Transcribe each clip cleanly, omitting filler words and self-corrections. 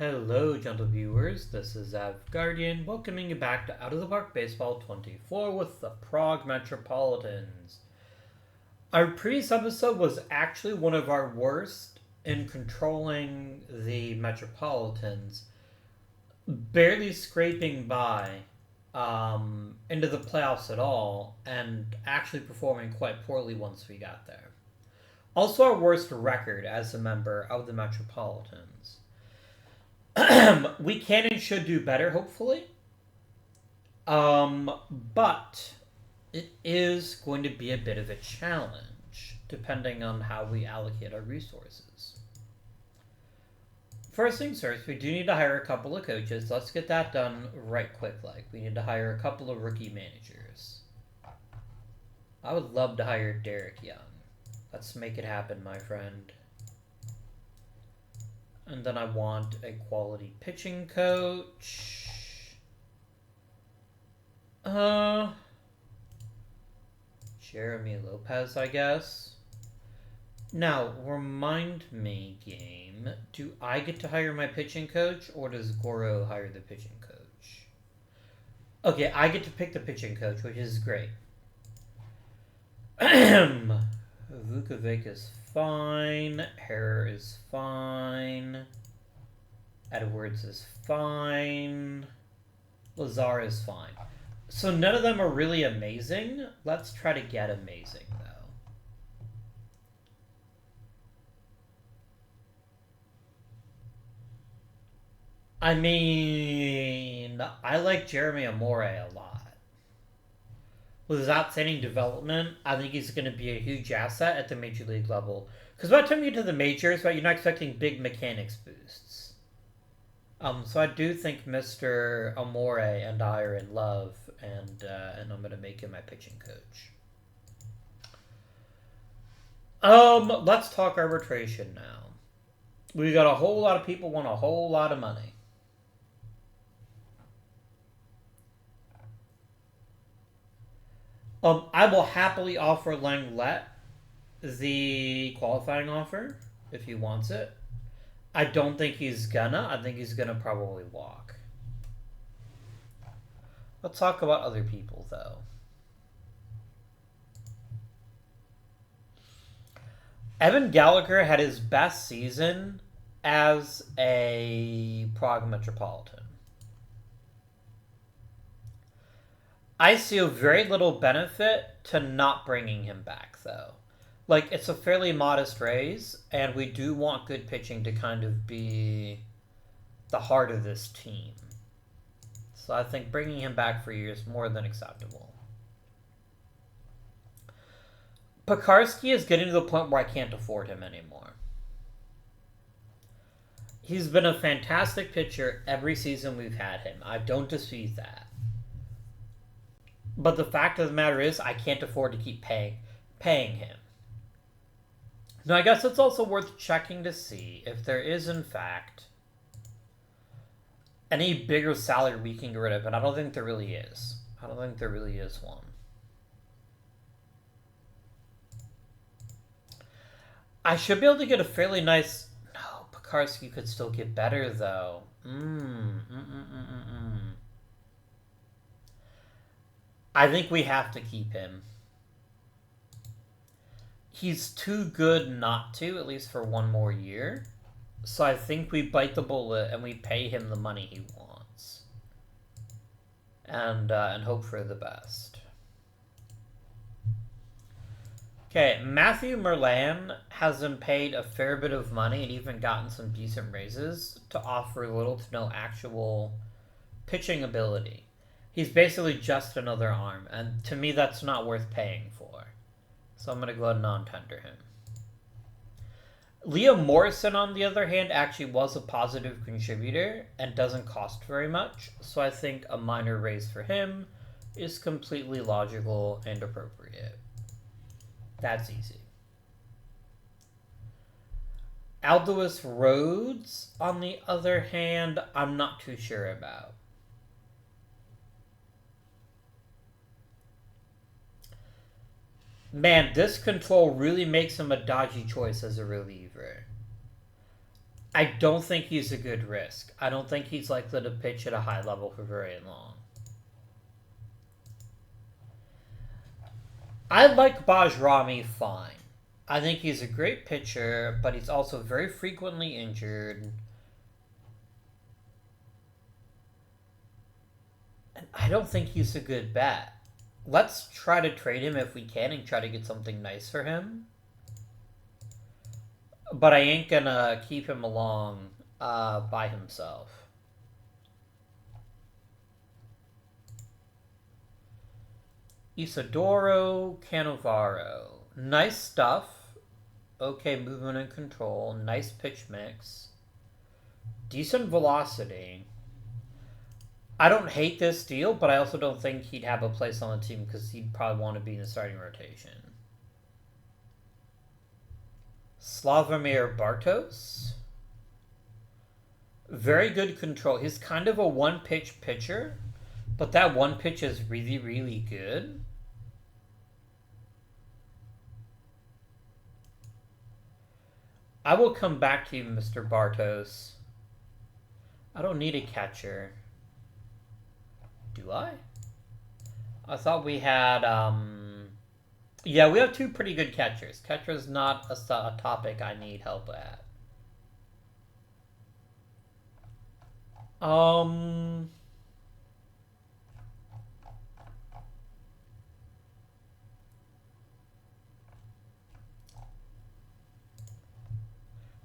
Hello, gentle viewers. This is Guardian, welcoming you back to Out of the Park Baseball 24 with the Prague Metropolitans. Our previous episode was actually one of our worst in controlling the Metropolitans, barely scraping by into the playoffs at all, and actually performing quite poorly once we got there. Also, our worst record as a member of the Metropolitans. We can and should do better, hopefully. But it is going to be a bit of a challenge, depending on how we allocate our resources. First things first, we do need to hire a couple of coaches. Let's get that done right quick. We need to hire a couple of rookie managers. I would love to hire Derek Young. Let's make it happen, my friend. And then I want a quality pitching coach. Jeremy Lopez, I guess. Now, remind me, game. Do I get to hire my pitching coach, or does Goro hire the pitching coach? Okay, I get to pick the pitching coach, which is great. Vukovic is fine. Harrer is fine. Edwards is fine. Lazar is fine. So none of them are really amazing. Let's try to get amazing, though. I mean, I like Jeremy Amore a lot. With his outstanding development, I think he's going to be a huge asset at the major league level. Because by the time you get to the majors, right, you're not expecting big mechanics boosts. So I do think Mr. Amore and I are in love, and I'm going to make him my pitching coach. Let's talk arbitration now. We got a whole lot of people want a whole lot of money. I will happily offer Langlet the qualifying offer if he wants it. I don't think he's gonna. I think he's gonna probably walk. Let's talk about other people, though. Evan Gallagher had his best season as a Prague Metropolitan. I see very little benefit to not bringing him back, though. It's a fairly modest raise, and we do want good pitching to kind of be the heart of this team. So I think bringing him back for a year is more than acceptable. Pekarski is getting to the point where I can't afford him anymore. He's been a fantastic pitcher every season we've had him. I don't dispute that. But the fact of the matter is, I can't afford to keep paying him. Now, I guess it's also worth checking to see if there is, in fact, any bigger salary we can get rid of, and I don't think there really is. I don't think there really is one. I should be able to get a fairly nice... No, Pekarski could still get better, though. I think we have to keep him. He's too good not to, at least for one more year. So I think we bite the bullet and we pay him the money he wants. And hope for the best. Okay, Matthew Merlan has been paid a fair bit of money and even gotten some decent raises to offer little to no actual pitching ability. He's basically just another arm, and to me that's not worth paying for. So I'm going to go ahead and non-tender him. Liam Morrison, on the other hand, actually was a positive contributor and doesn't cost very much, so I think a minor raise for him is completely logical and appropriate. That's easy. Aldous Rhodes, on the other hand, I'm not too sure about. Man, this control really makes him a dodgy choice as a reliever. I don't think he's a good risk. I don't think he's likely to pitch at a high level for very long. I like Bajrami fine. I think he's a great pitcher, but he's also very frequently injured. And I don't think he's a good bet. Let's try to trade him if we can and try to get something nice for him. But I ain't gonna keep him along by himself. Isidoro Cannavaro. Nice stuff. Okay, movement and control. Nice pitch mix. Decent velocity. I don't hate this deal, but I also don't think he'd have a place on the team because he'd probably want to be in the starting rotation. Slavomir Bartos. Very good control. He's kind of a one-pitch pitcher, but that one pitch is really, really good. I will come back to you, Mr. Bartos. I don't need a catcher. Do I? I thought we had, yeah, we have two pretty good catchers. Catcher's not a topic I need help at.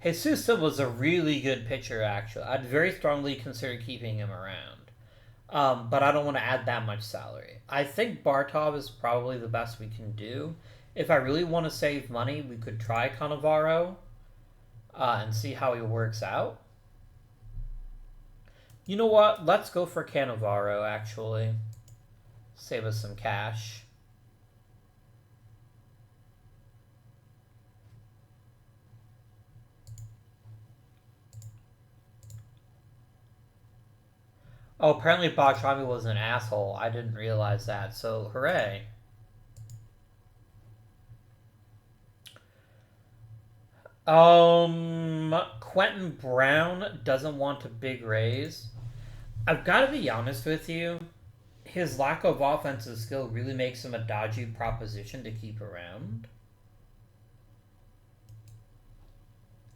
Jesus was a really good pitcher, actually. I'd very strongly consider keeping him around. But I don't want to add that much salary. I think Bartov is probably the best we can do. If I really want to save money, we could try Cannavaro and see how he works out. You know what? Let's go for Cannavaro, actually. Save us some cash. Oh, apparently Bajrami was an asshole. I didn't realize that, so hooray. Quentin Brown doesn't want a big raise. I've got to be honest with you. His lack of offensive skill really makes him a dodgy proposition to keep around.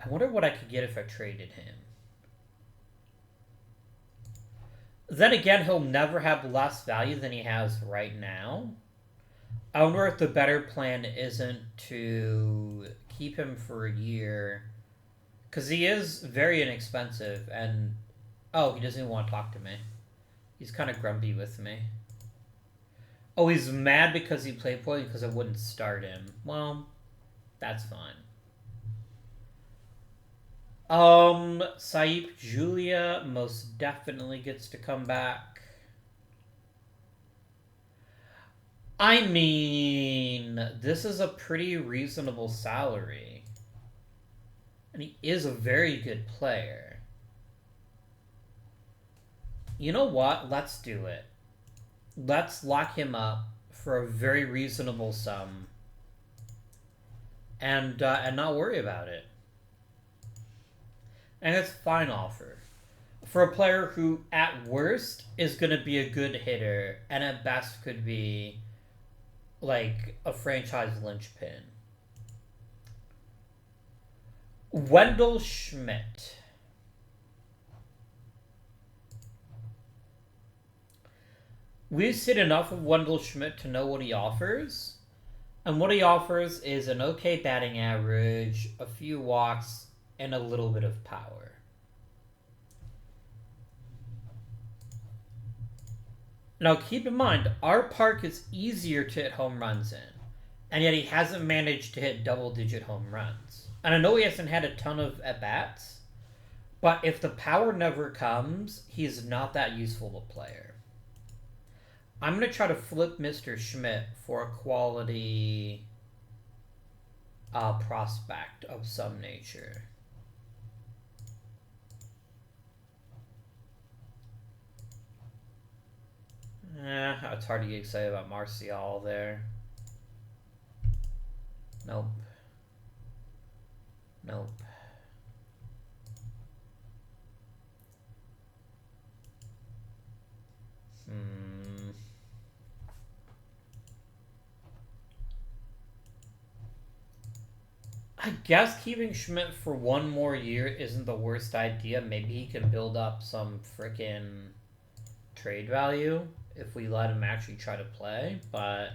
I wonder what I could get if I traded him. Then again, he'll never have less value than he has right now. I wonder if the better plan isn't to keep him for a year. Because he is very inexpensive and... Oh, he doesn't even want to talk to me. He's kind of grumpy with me. Oh, he's mad because he played poorly because I wouldn't start him. Well, that's fine. Saip Julia most definitely gets to come back. I mean, this is a pretty reasonable salary. And he is a very good player. You know what? Let's do it. Let's lock him up for a very reasonable sum. And not worry about it. And it's a fine offer. For a player who, at worst, is going to be a good hitter, and at best could be, like, a franchise linchpin. Wendell Schmidt. We've seen enough of Wendell Schmidt to know what he offers. And what he offers is an okay batting average, a few walks, and a little bit of power. Now keep in mind, our park is easier to hit home runs in, and yet he hasn't managed to hit double-digit home runs. And I know he hasn't had a ton of at-bats, but if the power never comes, he's not that useful a player. I'm going to try to flip Mr. Schmidt for a quality prospect of some nature. It's hard to get excited about Martial there. Nope. Nope. I guess keeping Schmidt for one more year isn't the worst idea. Maybe he can build up some freaking trade value if we let him actually try to play, but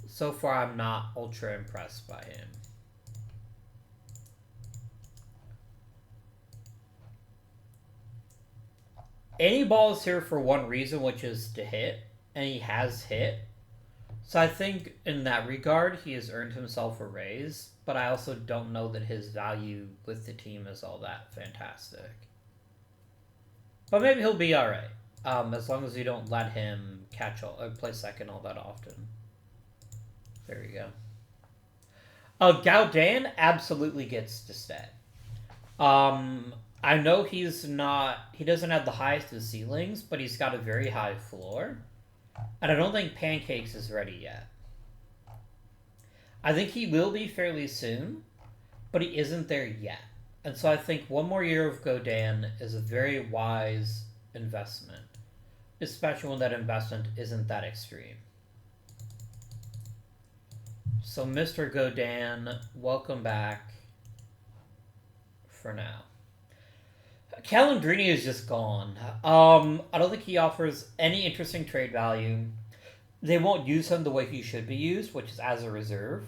so far I'm not ultra impressed by him. Any ball is here for one reason, which is to hit, and he has hit. So I think in that regard, he has earned himself a raise, but I also don't know that his value with the team is all that fantastic. But maybe he'll be alright, as long as you don't let him play second all that often. There we go. Gaudan absolutely gets to stay. I know he doesn't have the highest of ceilings, but he's got a very high floor. And I don't think Pancakes is ready yet. I think he will be fairly soon, but he isn't there yet. And so I think one more year of Gaudan is a very wise investment, especially when that investment isn't that extreme. So Mr. Gaudan, welcome back for now. Calandrini is just gone. I don't think he offers any interesting trade value. They won't use him the way he should be used, which is as a reserve.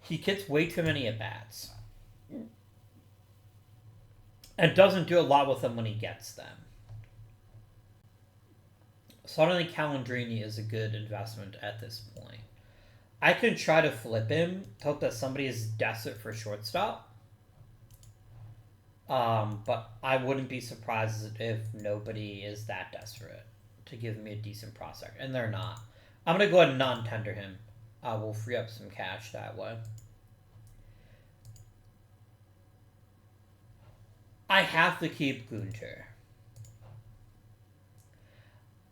He gets way too many at-bats. And doesn't do a lot with them when he gets them. So I don't think Calandrini is a good investment at this point. I can try to flip him, hope that somebody is desperate for shortstop. But I wouldn't be surprised if nobody is that desperate to give me a decent prospect. And they're not. I'm going to go ahead and non-tender him. We'll free up some cash that way. I have to keep Gunter.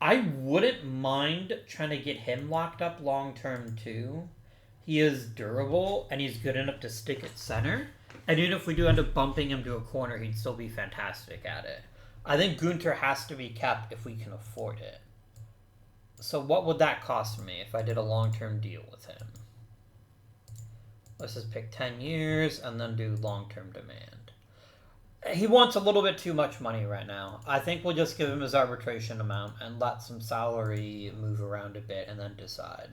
I wouldn't mind trying to get him locked up long-term too. He is durable, and he's good enough to stick at center. And even if we do end up bumping him to a corner, he'd still be fantastic at it. I think Gunter has to be kept if we can afford it. So what would that cost me if I did a long-term deal with him? Let's just pick 10 years and then do long-term demand. He wants a little bit too much money right now. I think we'll just give him his arbitration amount and let some salary move around a bit and then decide.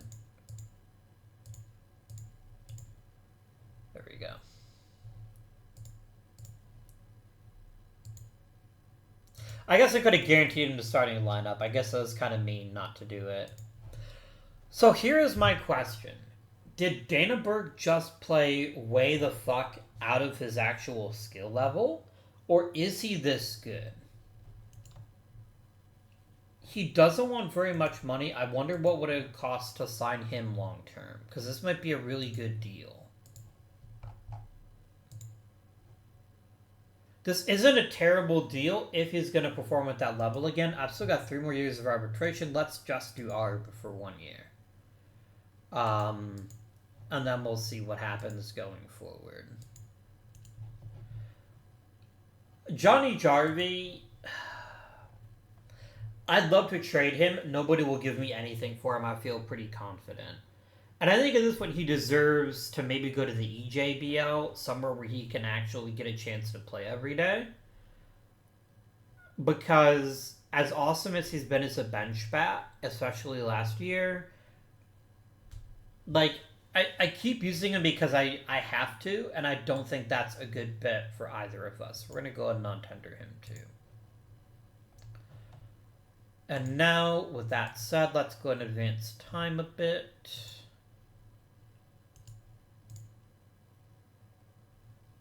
There we go. I guess I could have guaranteed him the starting lineup. I guess that was kind of mean not to do it. So here is my question. Did Danaberg just play way the fuck out of his actual skill level? Or is he this good? He doesn't want very much money. I wonder what would it cost to sign him long term. Because this might be a really good deal. This isn't a terrible deal if he's going to perform at that level again. I've still got 3 more years of arbitration. Let's just do ARB for 1 year. And then we'll see what happens going forward. Johnny Jarvie, I'd love to trade him. Nobody will give me anything for him. I feel pretty confident. And I think at this point he deserves to maybe go to the EJBL, somewhere where he can actually get a chance to play every day. Because as awesome as he's been as a bench bat, especially last year, like, I keep using him because I have to, and I don't think that's a good bet for either of us. We're going to go ahead and non-tender him too. And now, with that said, let's go ahead and advance time a bit.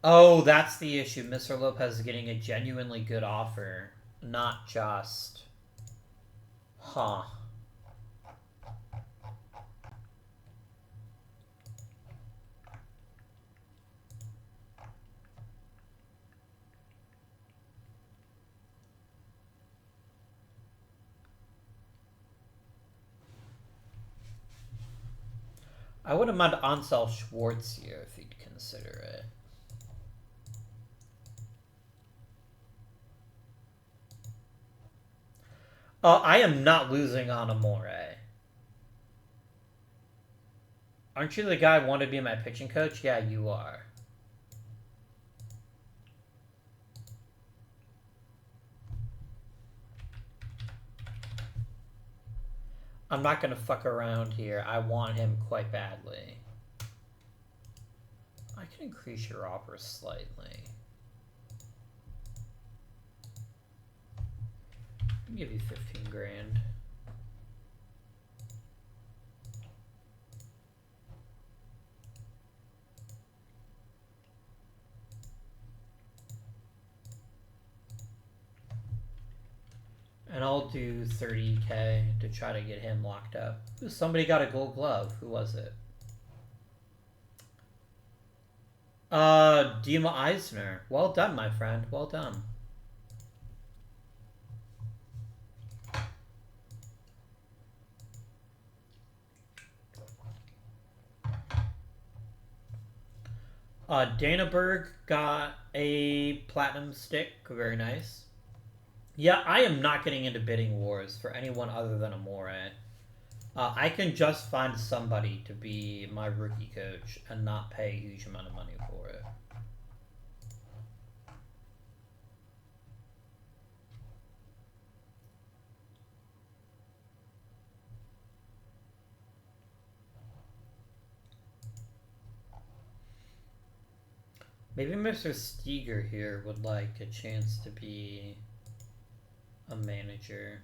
Oh, that's the issue. Mr. Lopez is getting a genuinely good offer, not just... Huh. I wouldn't mind Ansel Schwartz here if you'd consider it. I am not losing on Amore. Aren't you the guy who wanted to be my pitching coach? Yeah, you are. I'm not gonna fuck around here. I want him quite badly. I can increase your offer slightly. I'll give you 15 grand. And I'll do 30K to try to get him locked up. Ooh, somebody got a gold glove. Who was it? Dima Eisner. Well done, my friend. Well done. Danaberg got a platinum stick. Very nice. Yeah, I am not getting into bidding wars for anyone other than Amore. I can just find somebody to be my rookie coach and not pay a huge amount of money for it. Maybe Mr. Steger here would like a chance to be a manager.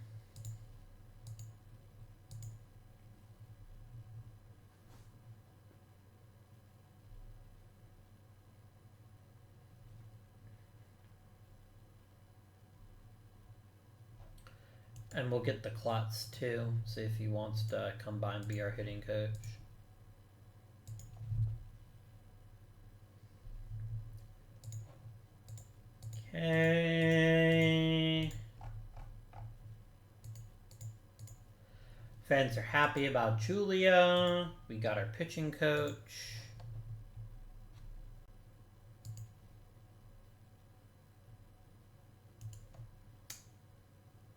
And we'll get the Klotz too, see if he wants to come by and be our hitting coach. Okay. Fans are happy about Julia. We got our pitching coach.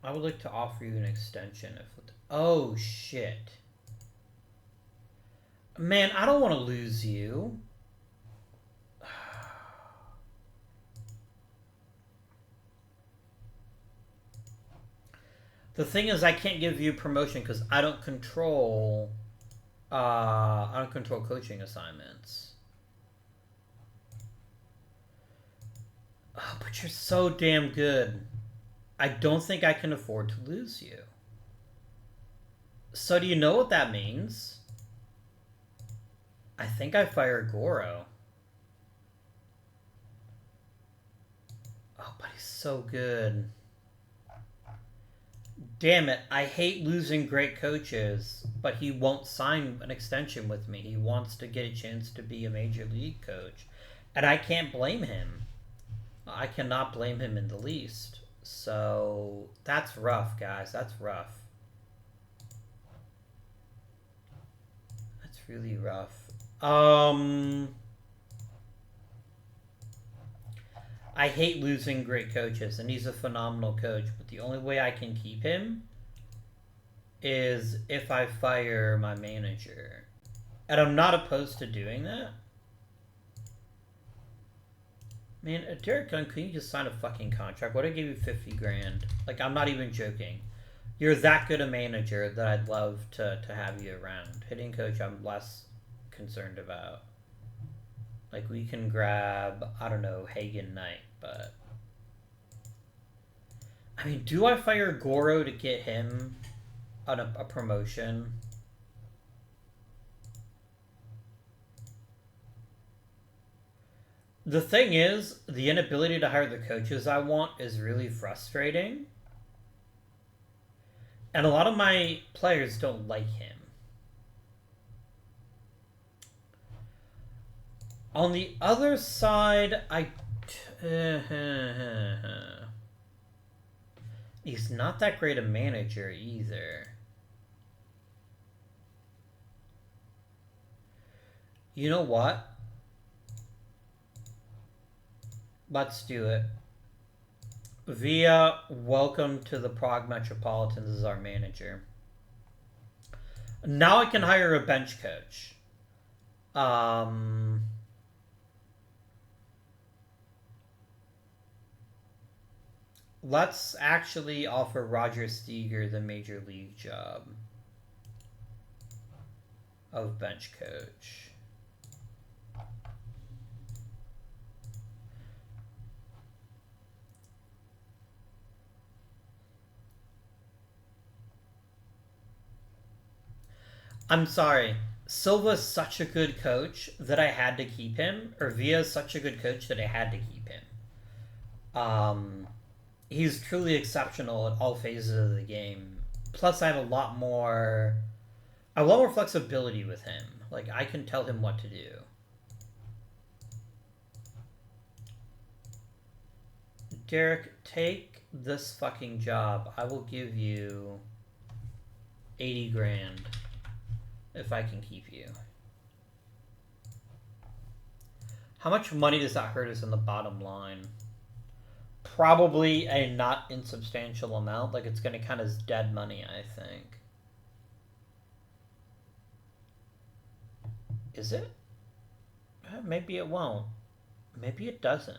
I would like to offer you an extension if... Oh, shit. Man, I don't want to lose you. The thing is, I can't give you promotion because I don't control coaching assignments. Oh, but you're so damn good. I don't think I can afford to lose you. So do you know what that means? I think I fire Goro. Oh, but he's so good. Damn it, I hate losing great coaches, but he won't sign an extension with me. He wants to get a chance to be a major league coach. And I can't blame him. I cannot blame him in the least. So, that's rough, guys. That's rough. That's really rough. I hate losing great coaches, and he's a phenomenal coach, but the only way I can keep him is if I fire my manager. And I'm not opposed to doing that. Man, Derek Gunn, can you just sign a fucking contract? What if I give you 50 grand? Like, I'm not even joking. You're that good a manager that I'd love to have you around. Hitting coach, I'm less concerned about. Like, we can grab, I don't know, Hagen Knight, but... I mean, do I fire Goro to get him on a promotion? The thing is, the inability to hire the coaches I want is really frustrating. And a lot of my players don't like him. On the other side, he's not that great a manager either. You know what? Let's do it. Via, welcome to the Prague Metropolitans as our manager. Now I can hire a bench coach. Let's actually offer Roger Steger the major league job. of bench coach. I'm sorry. Silva's such a good coach that I had to keep him, or Villa's such a good coach that I had to keep him. He's truly exceptional at all phases of the game. Plus, I have a lot more flexibility with him. Like, I can tell him what to do. Derek, take this fucking job. I will give you 80 grand if I can keep you. How much money does that hurt us in the bottom line? Probably a not insubstantial amount. Like, it's going to count as dead money, I think. Is it? Maybe it won't. Maybe it doesn't.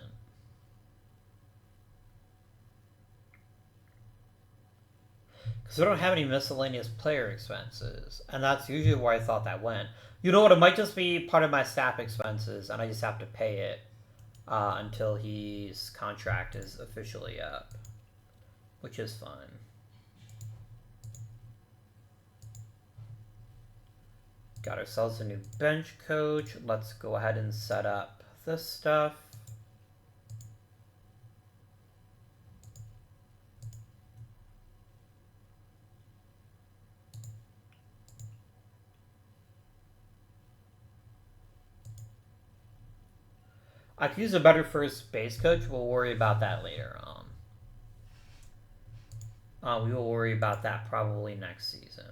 Because we don't have any miscellaneous player expenses. And that's usually where I thought that went. You know what? It might just be part of my staff expenses, and I just have to pay it until his contract is officially up. Which is fine. Got ourselves a new bench coach. Let's go ahead and set up this stuff. I could use a better first base coach. We'll worry about that later on. We will worry about that probably next season.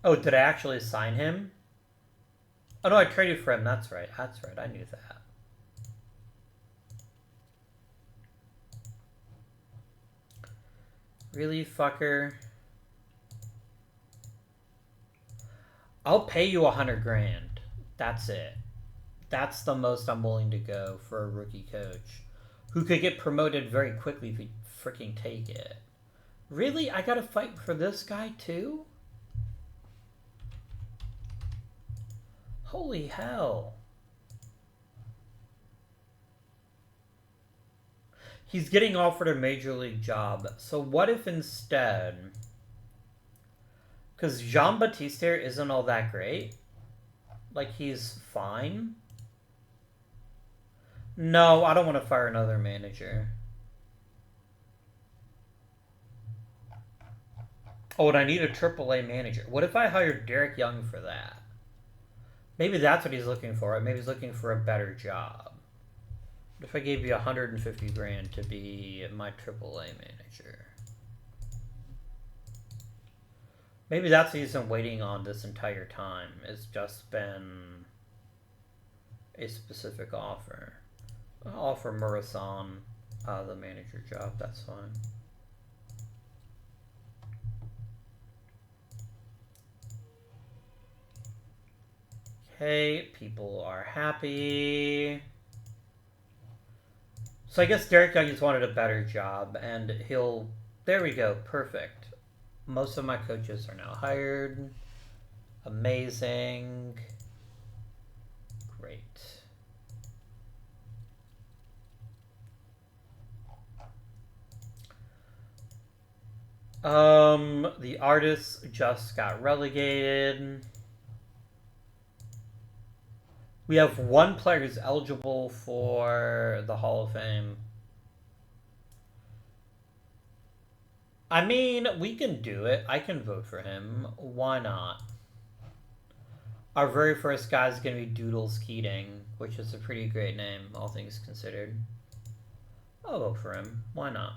Oh, did I actually sign him? Oh no, I traded for him. That's right. That's right. I knew that. Really, fucker? I'll pay you 100 grand. That's it. That's the most I'm willing to go for a rookie coach who could get promoted very quickly if he freaking take it. Really? I gotta fight for this guy too? Holy hell. He's getting offered a major league job. So what if instead... Because Jean-Baptiste isn't all that great. Like, he's fine. No, I don't want to fire another manager. Oh, and I need a AAA manager. What if I hired Derek Young for that? Maybe that's what he's looking for. Right? Maybe he's looking for a better job. What if I gave you 150 grand to be my AAA manager? Maybe that's what he's been waiting on this entire time. It's just been a specific offer. I'll offer Murasan the manager job. That's fine. Okay, people are happy. So I guess Derek Young just wanted a better job, and he'll... There we go. Perfect. Most of my coaches are now hired. Amazing. Great. The artists just got relegated. We have one player who's eligible for the Hall of Fame. I mean, we can do it. I can vote for him. Why not? Our very first guy is going to be Doodles Keating, which is a pretty great name, all things considered. I'll vote for him. Why not?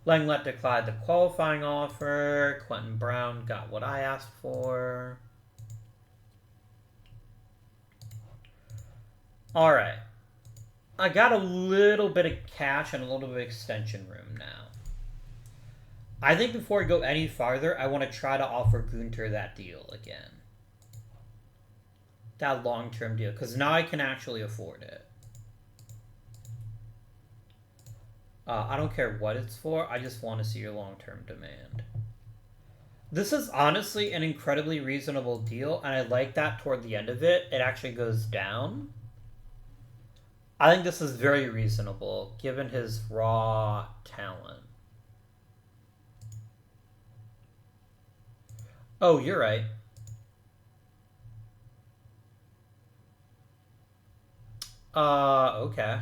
Langlet declined the qualifying offer. Quentin Brown got what I asked for. All right. I got a little bit of cash and a little bit of extension room now. I think before I go any farther, I want to try to offer Gunter that deal again. That long-term deal, because now I can actually afford it. I don't care what it's for. I just want to see your long-term demand. This is honestly an incredibly reasonable deal, and I like that toward the end of it, it actually goes down. I think this is very reasonable, given his raw talent. Oh, you're right. Okay.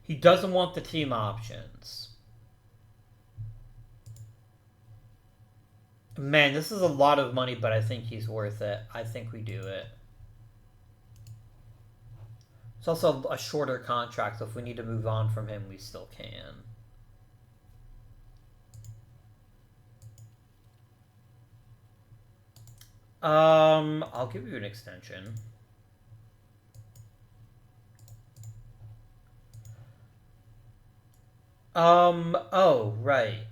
He doesn't want the team options. Man, this is a lot of money, but I think he's worth it. I think we do it. It's also a shorter contract, so if we need to move on from him, we still can. I'll give you an extension. Oh, right.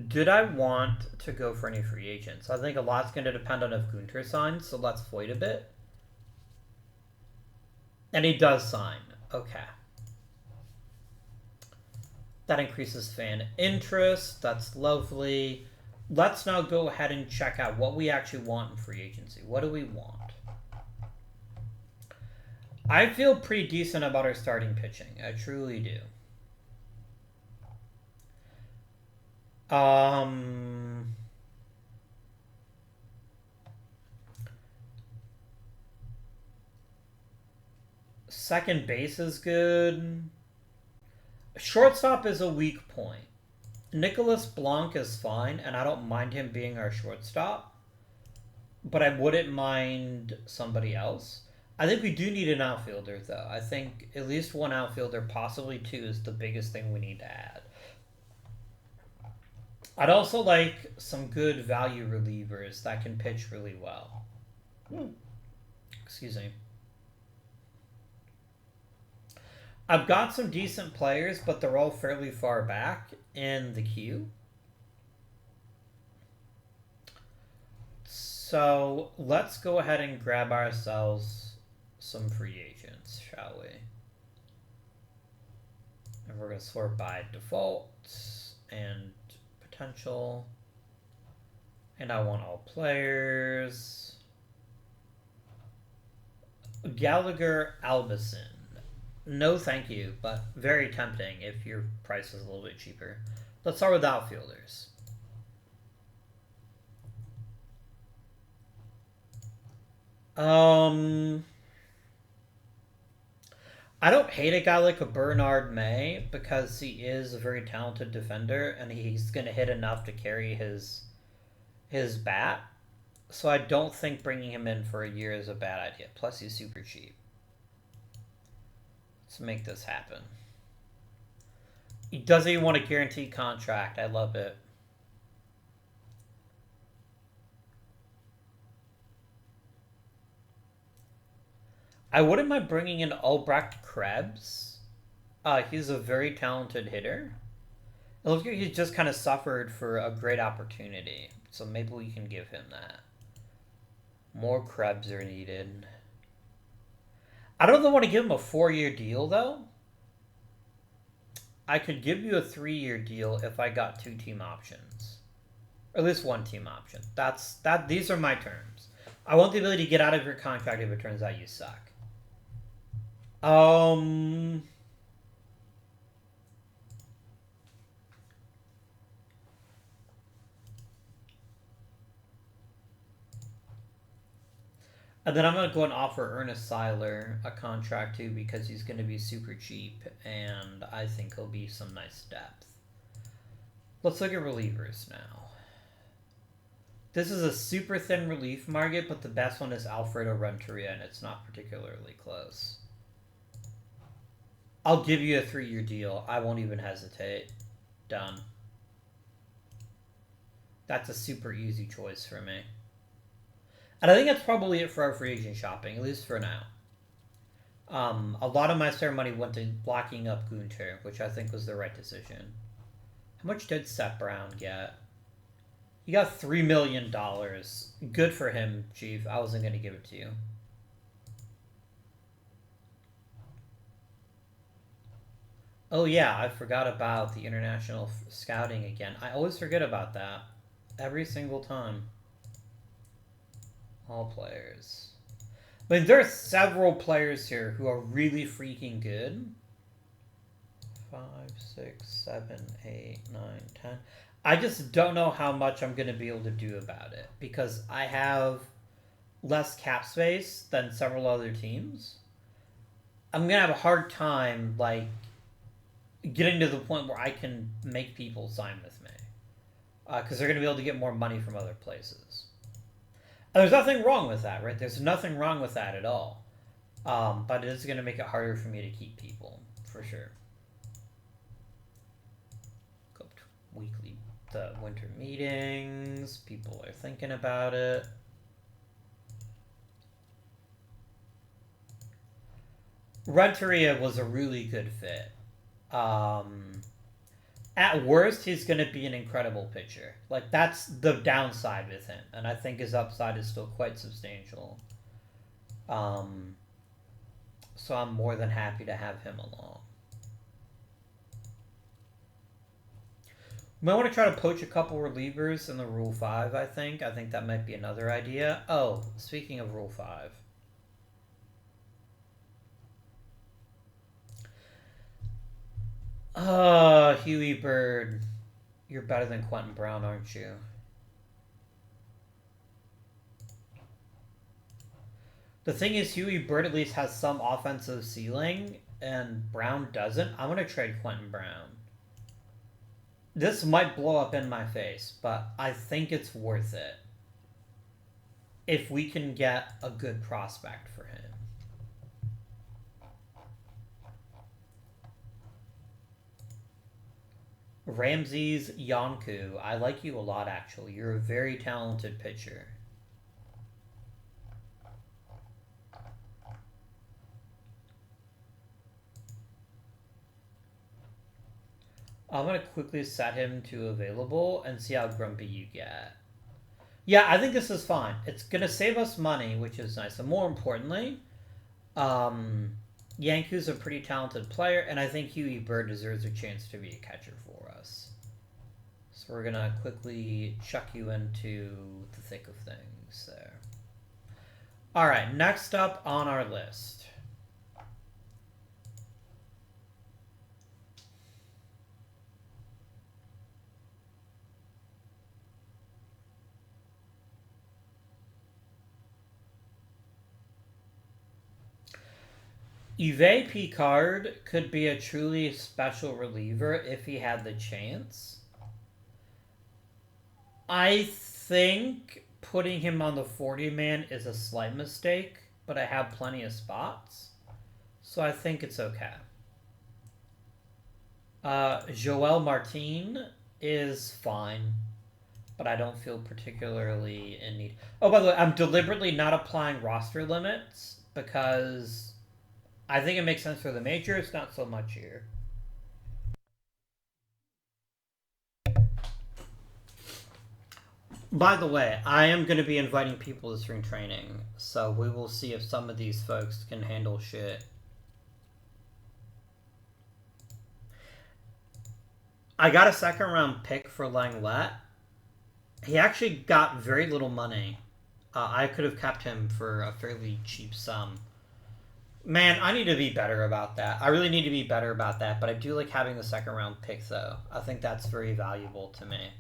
Did I want to go for any free agents? I think a lot's going to depend on if Gunter signs, so let's wait a bit. And he does sign. Okay. That increases fan interest. That's lovely. Let's now go ahead and check out what we actually want in free agency. What do we want? I feel pretty decent about our starting pitching. I truly do. Second base is good. Shortstop is a weak point. Nicholas Blanc is fine, and I don't mind him being our shortstop. But I wouldn't mind somebody else. I think we do need an outfielder, though. I think at least one outfielder, possibly two, is the biggest thing we need to add. I'd also like some good value relievers that can pitch really well. Excuse me. I've got some decent players, but they're all fairly far back in the queue. So let's go ahead and grab ourselves some free agents, shall we? And we're going to sort by default and potential. And I want all players. Gallagher Albison. No, thank you, but very tempting if your price is a little bit cheaper. Let's start with outfielders. I don't hate a guy like a Bernard May because he is a very talented defender and he's going to hit enough to carry his bat. So I don't think bringing him in for a year is a bad idea. Plus, he's super cheap. Let's make this happen. He doesn't even want a guaranteed contract. I love it. I wouldn't mind bringing in Albrecht Krebs. He's a very talented hitter. It looks like he just kind of suffered for a great opportunity. So maybe we can give him that. More Krebs are needed. I don't want to give him a 4-year deal, though. I could give you a 3-year deal if I got 2 team options. Or at least 1 team option. These are my terms. I want the ability to get out of your contract if it turns out you suck. And then I'm going to go and offer Ernest Seiler a contract too because he's going to be super cheap and I think he'll be some nice depth. Let's look at relievers now. This is a super thin relief market, but the best one is Alfredo Renteria and it's not particularly close. I'll give you a 3-year deal. I won't even hesitate. Done. That's a super easy choice for me. And I think that's probably it for our free agent shopping, at least for now. A lot of my spare money went to blocking up Gunter, which I think was the right decision. How much did Seth Brown get? He got $3 million. Good for him, Chief. I wasn't going to give it to you. Oh yeah, I forgot about the international scouting again. I always forget about that. Every single time. All players. I mean, there are several players here who are really freaking good. 5, 6, 7, 8, 9, 10. I just don't know how much I'm going to be able to do about it because I have less cap space than several other teams. I'm going to have a hard time, like, getting to the point where I can make people sign with me. Because they're going to be able to get more money from other places. And there's nothing wrong with that, right? There's nothing wrong with that at all. But it is going to make it harder for me to keep people, for sure. Go to weekly, the winter meetings. People are thinking about it. Renteria was a really good fit. At worst, he's going to be an incredible pitcher. Like, that's the downside with him. And I think his upside is still quite substantial. So I'm more than happy to have him along. We might want to try to poach a couple relievers in the Rule 5, I think. I think that might be another idea. Oh, speaking of Rule 5. Huey Bird. You're better than Quentin Brown, aren't you? The thing is, Huey Bird at least has some offensive ceiling, and Brown doesn't. I'm going to trade Quentin Brown. This might blow up in my face, but I think it's worth it if we can get a good prospect for him. Ramses Yonku. I like you a lot, actually. You're a very talented pitcher. I'm going to quickly set him to available and see how grumpy you get. Yeah, I think this is fine. It's going to save us money, which is nice. And more importantly, Yanku's a pretty talented player, and I think Huey Bird deserves a chance to be a catcher for us. So we're going to quickly chuck you into the thick of things there. All right, next up on our list. Yves Picard could be a truly special reliever if he had the chance. I think putting him on the 40-man is a slight mistake, but I have plenty of spots, so I think it's okay. Joel Martin is fine, but I don't feel particularly in need. Oh, by the way, I'm deliberately not applying roster limits because I think it makes sense for the majors, not so much here. By the way, I am going to be inviting people to spring training, so we will see if some of these folks can handle shit. I got a second-round pick for Langlet. He actually got very little money. I could have kept him for a fairly cheap sum. Man, I need to be better about that. I really need to be better about that, but I do like having the second-round pick, though. I think that's very valuable to me.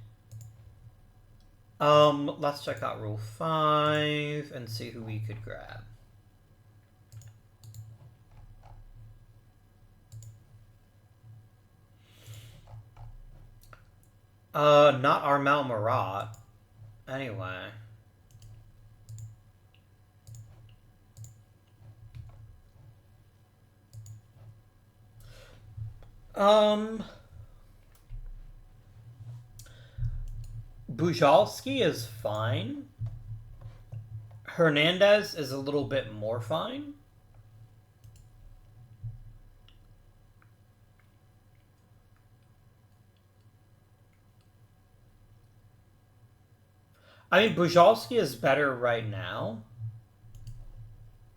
Let's check out Rule 5 and see who we could grab. Not Armel Marat. Anyway. Bujalski is fine. Hernandez is a little bit more fine. I mean, Bujalski is better right now.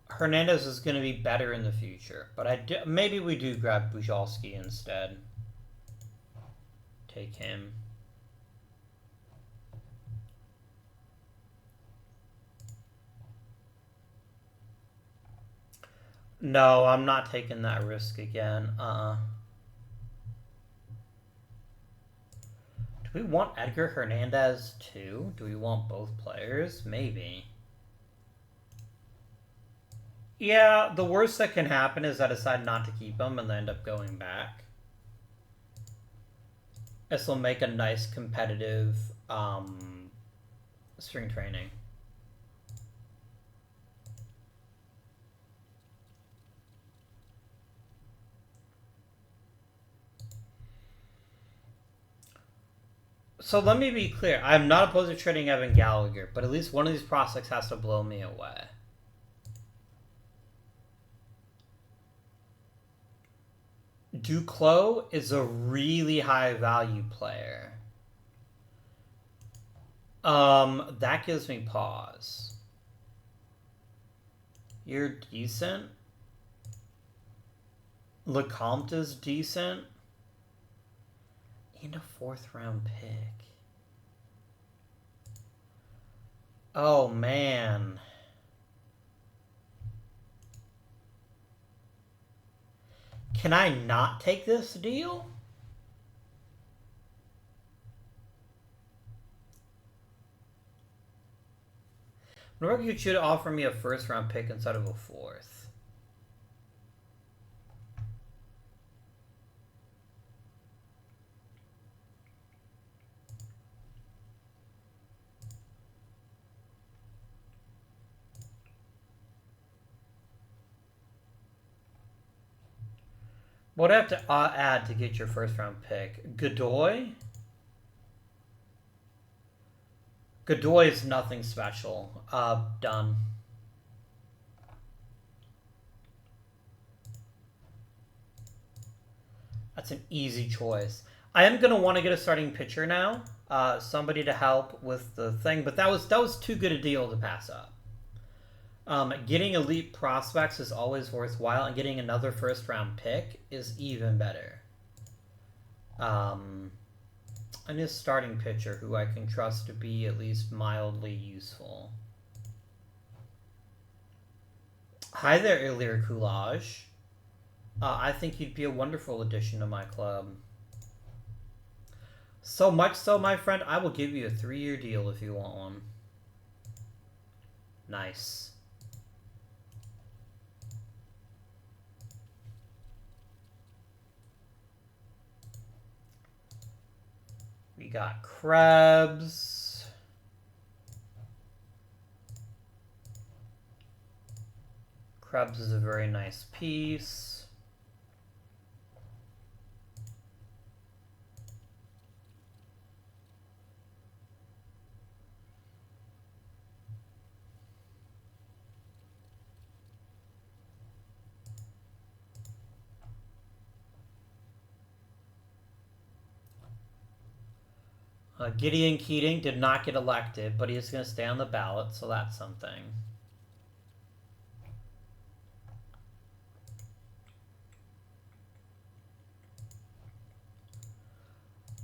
Hernandez is going to be better in the future, but maybe we do grab Bujalski instead. Take him. No, I'm not taking that risk again. Do we want Edgar Hernandez too? Do we want both players? Maybe. Yeah, the worst that can happen is I decide not to keep him and then end up going back. This will make a nice competitive spring training. So let me be clear. I'm not opposed to trading Evan Gallagher, but at least one of these prospects has to blow me away. Duclos is a really high value player. That gives me pause. You're decent. Lecomte is decent. And a 4th round pick. Oh man. Can I not take this deal? Norwich, you should offer me a 1st round pick instead of a 4th. What do I have to add to get your 1st round pick? Godoy? Godoy is nothing special. Done. That's an easy choice. I am going to want to get a starting pitcher now. Somebody to help with the thing, but that was too good a deal to pass up. Getting elite prospects is always worthwhile, and getting another 1st round pick is even better. I need a starting pitcher who I can trust to be at least mildly useful. Hi there, Ilir Kulaj. I think you'd be a wonderful addition to my club. So much so, my friend, I will give you a 3-year deal if you want one. Nice. We got Krebs. Krebs is a very nice piece. Gideon Keating did not get elected, but he's going to stay on the ballot, so that's something.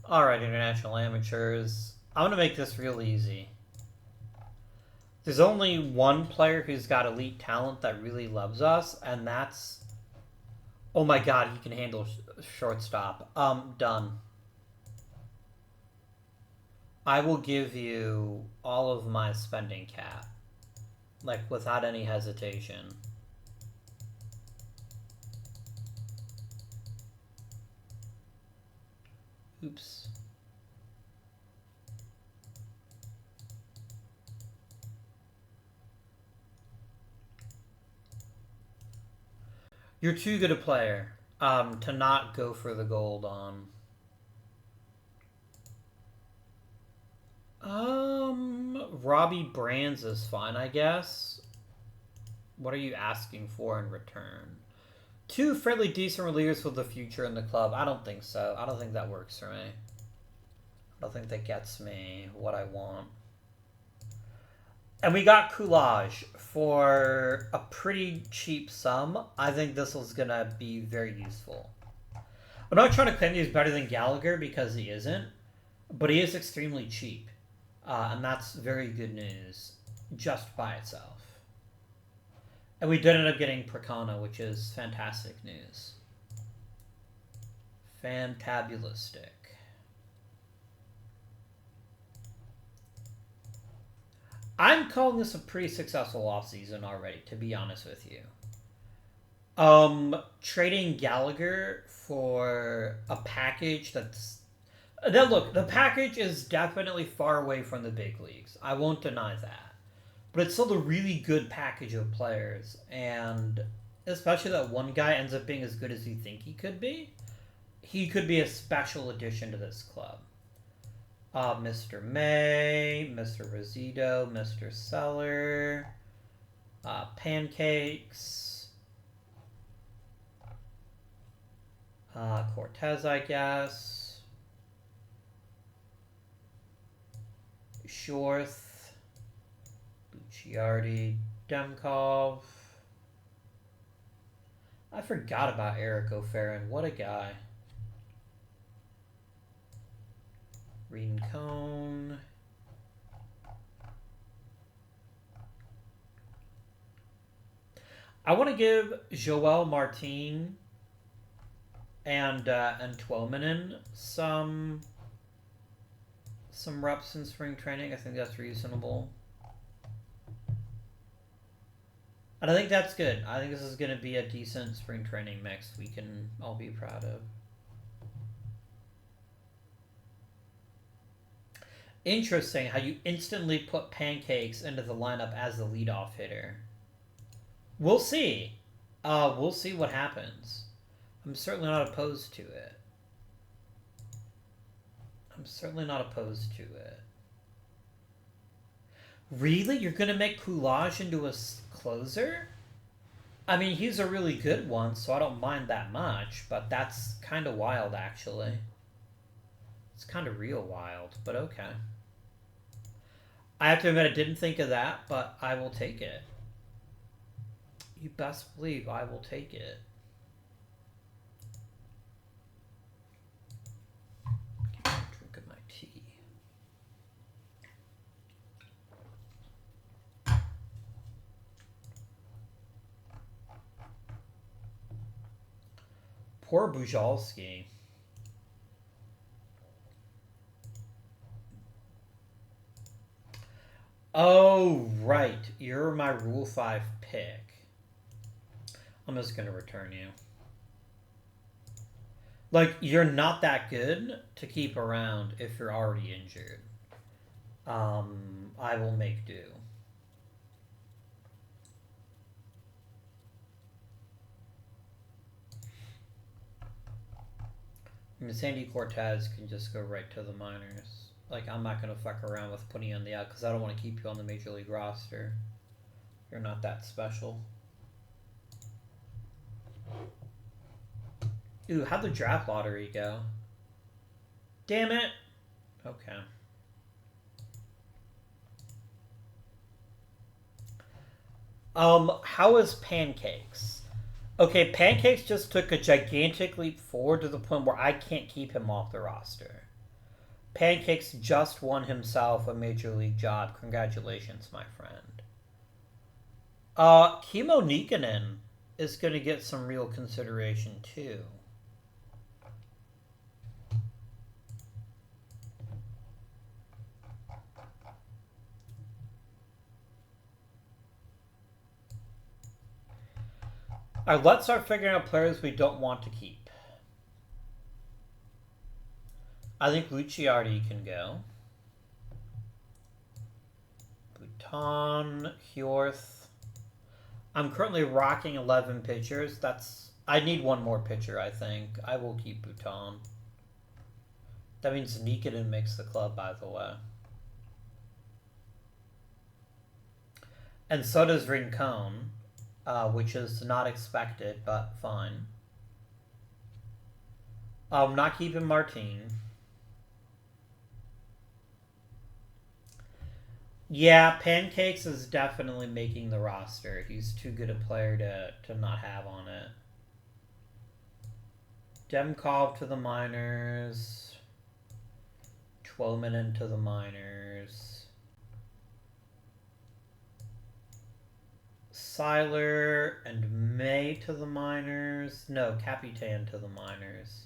Alright, international amateurs. I'm going to make this real easy. There's only one player who's got elite talent that really loves us, and that's... Oh my god, he can handle shortstop. Done. I will give you all of my spending cap. Like, without any hesitation. Oops. You're too good a player to not go for the gold on. Robbie Brands is fine, I guess. What are you asking for in return? 2 fairly decent relievers for the future in the club. I don't think so. I don't think that works for me. I don't think that gets me what I want. And we got Coolage for a pretty cheap sum. I think this was going to be very useful. I'm not trying to claim he's better than Gallagher because he isn't, but he is extremely cheap. And that's very good news just by itself. And we did end up getting Prakana, which is fantastic news. Fantabulistic. I'm calling this a pretty successful offseason already, to be honest with you. Trading Gallagher for a package that's... Now look, the package is definitely far away from the big leagues. I won't deny that. But it's still a really good package of players. And especially that one guy ends up being as good as you think he could be. He could be a special addition to this club. Mr. May, Mr. Rosito, Mr. Seller, Pancakes, Cortez, I guess, Shorth, Luciardi, Demkov. I forgot about Eric O'Farron. What a guy. Rincon. I want to give Joel Martin and Tuominen some reps in spring training. I think that's reasonable. And I think that's good. I think this is going to be a decent spring training mix we can all be proud of. Interesting how you instantly put Pancakes into the lineup as the leadoff hitter. We'll see. We'll see what happens. I'm certainly not opposed to it. Really? You're going to make Coolage into a closer? I mean, he's a really good one, so I don't mind that much, but that's kind of wild, actually. It's kind of real wild, but okay. I have to admit I didn't think of that, but I will take it. You best believe I will take it. Give me a drink of my tea. Poor Bujalski. Oh, right. You're my Rule 5 pick. I'm just going to return you. Like, you're not that good to keep around if you're already injured. I will make do. I mean, Sandy Cortez can just go right to the minors. Like, I'm not going to fuck around with putting you on the out because I don't want to keep you on the Major League roster. You're not that special. Ooh, how'd the draft lottery go? Damn it! Okay. How is Pancakes? Okay, Pancakes just took a gigantic leap forward to the point where I can't keep him off the roster. Pancakes just won himself a Major League job. Congratulations, my friend. Kimo Nikkanen is going to get some real consideration, too. Alright, let's start figuring out players we don't want to keep. I think Luciardi can go. Bhutan, Hjorth. I'm currently rocking 11 pitchers. I need one more pitcher, I think. I will keep Bhutan. That means Nikkanen makes the club, by the way. And so does Rincon, which is not expected, but fine. I'm not keeping Martin. Yeah, Pancakes is definitely making the roster. He's too good a player to not have on it. Demkov to the minors. Twelman to the minors. Seiler and May to the minors. No, Capitan to the minors.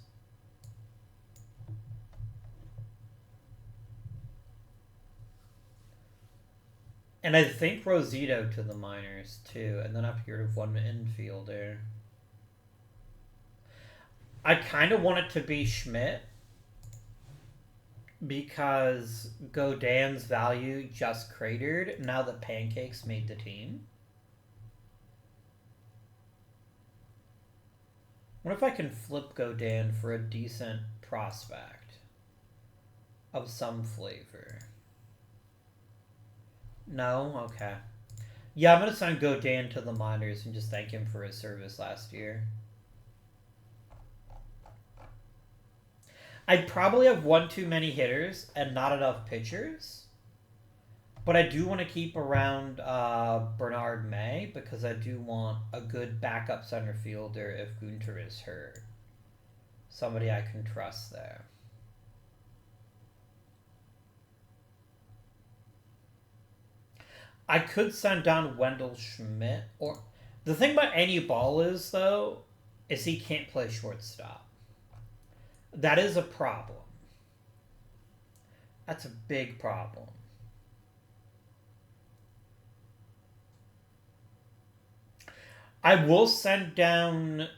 And I think Rosito to the minors too. And then I have to get rid of one infielder. I kind of want it to be Schmidt because Godin's value just cratered now that Pancakes made the team. What if I can flip Godin for a decent prospect of some flavor? No? Okay. Yeah, I'm going to send Godin to the minors and just thank him for his service last year. I'd probably have one too many hitters and not enough pitchers. But I do want to keep around Bernard May because I do want a good backup center fielder if Gunter is hurt. Somebody I can trust there. I could send down Wendell Schmidt. Or the thing about any ball is, though, is he can't play shortstop. That is a problem. That's a big problem. I will send down...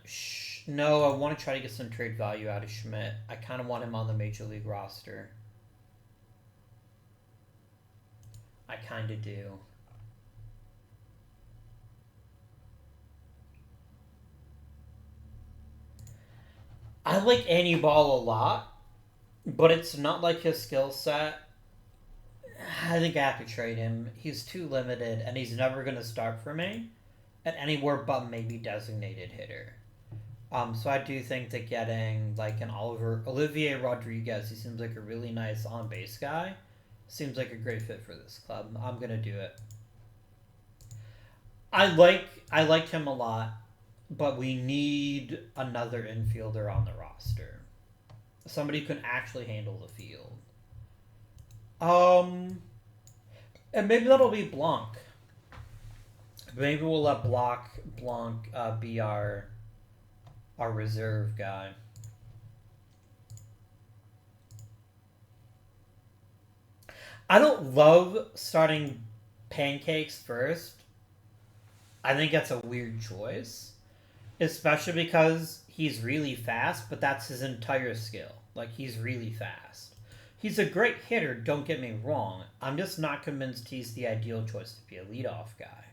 No, I want to try to get some trade value out of Schmidt. I kind of want him on the Major League roster. I kind of do. I like Annie Ball a lot, but it's not like his skill set. I think I have to trade him. He's too limited, and he's never going to start for me at anywhere but maybe designated hitter. So I do think that getting like an Olivier Rodriguez, he seems like a really nice on base guy. Seems like a great fit for this club. I'm gonna do it. I liked him a lot, but we need another infielder on the roster. Somebody who can actually handle the field. And maybe that'll be Blanc. Maybe we'll let Blanc be our reserve guy. I don't love starting Pancakes first. I think that's a weird choice. Especially because he's really fast, but that's his entire skill. Like, he's really fast. He's a great hitter, don't get me wrong. I'm just not convinced he's the ideal choice to be a leadoff guy.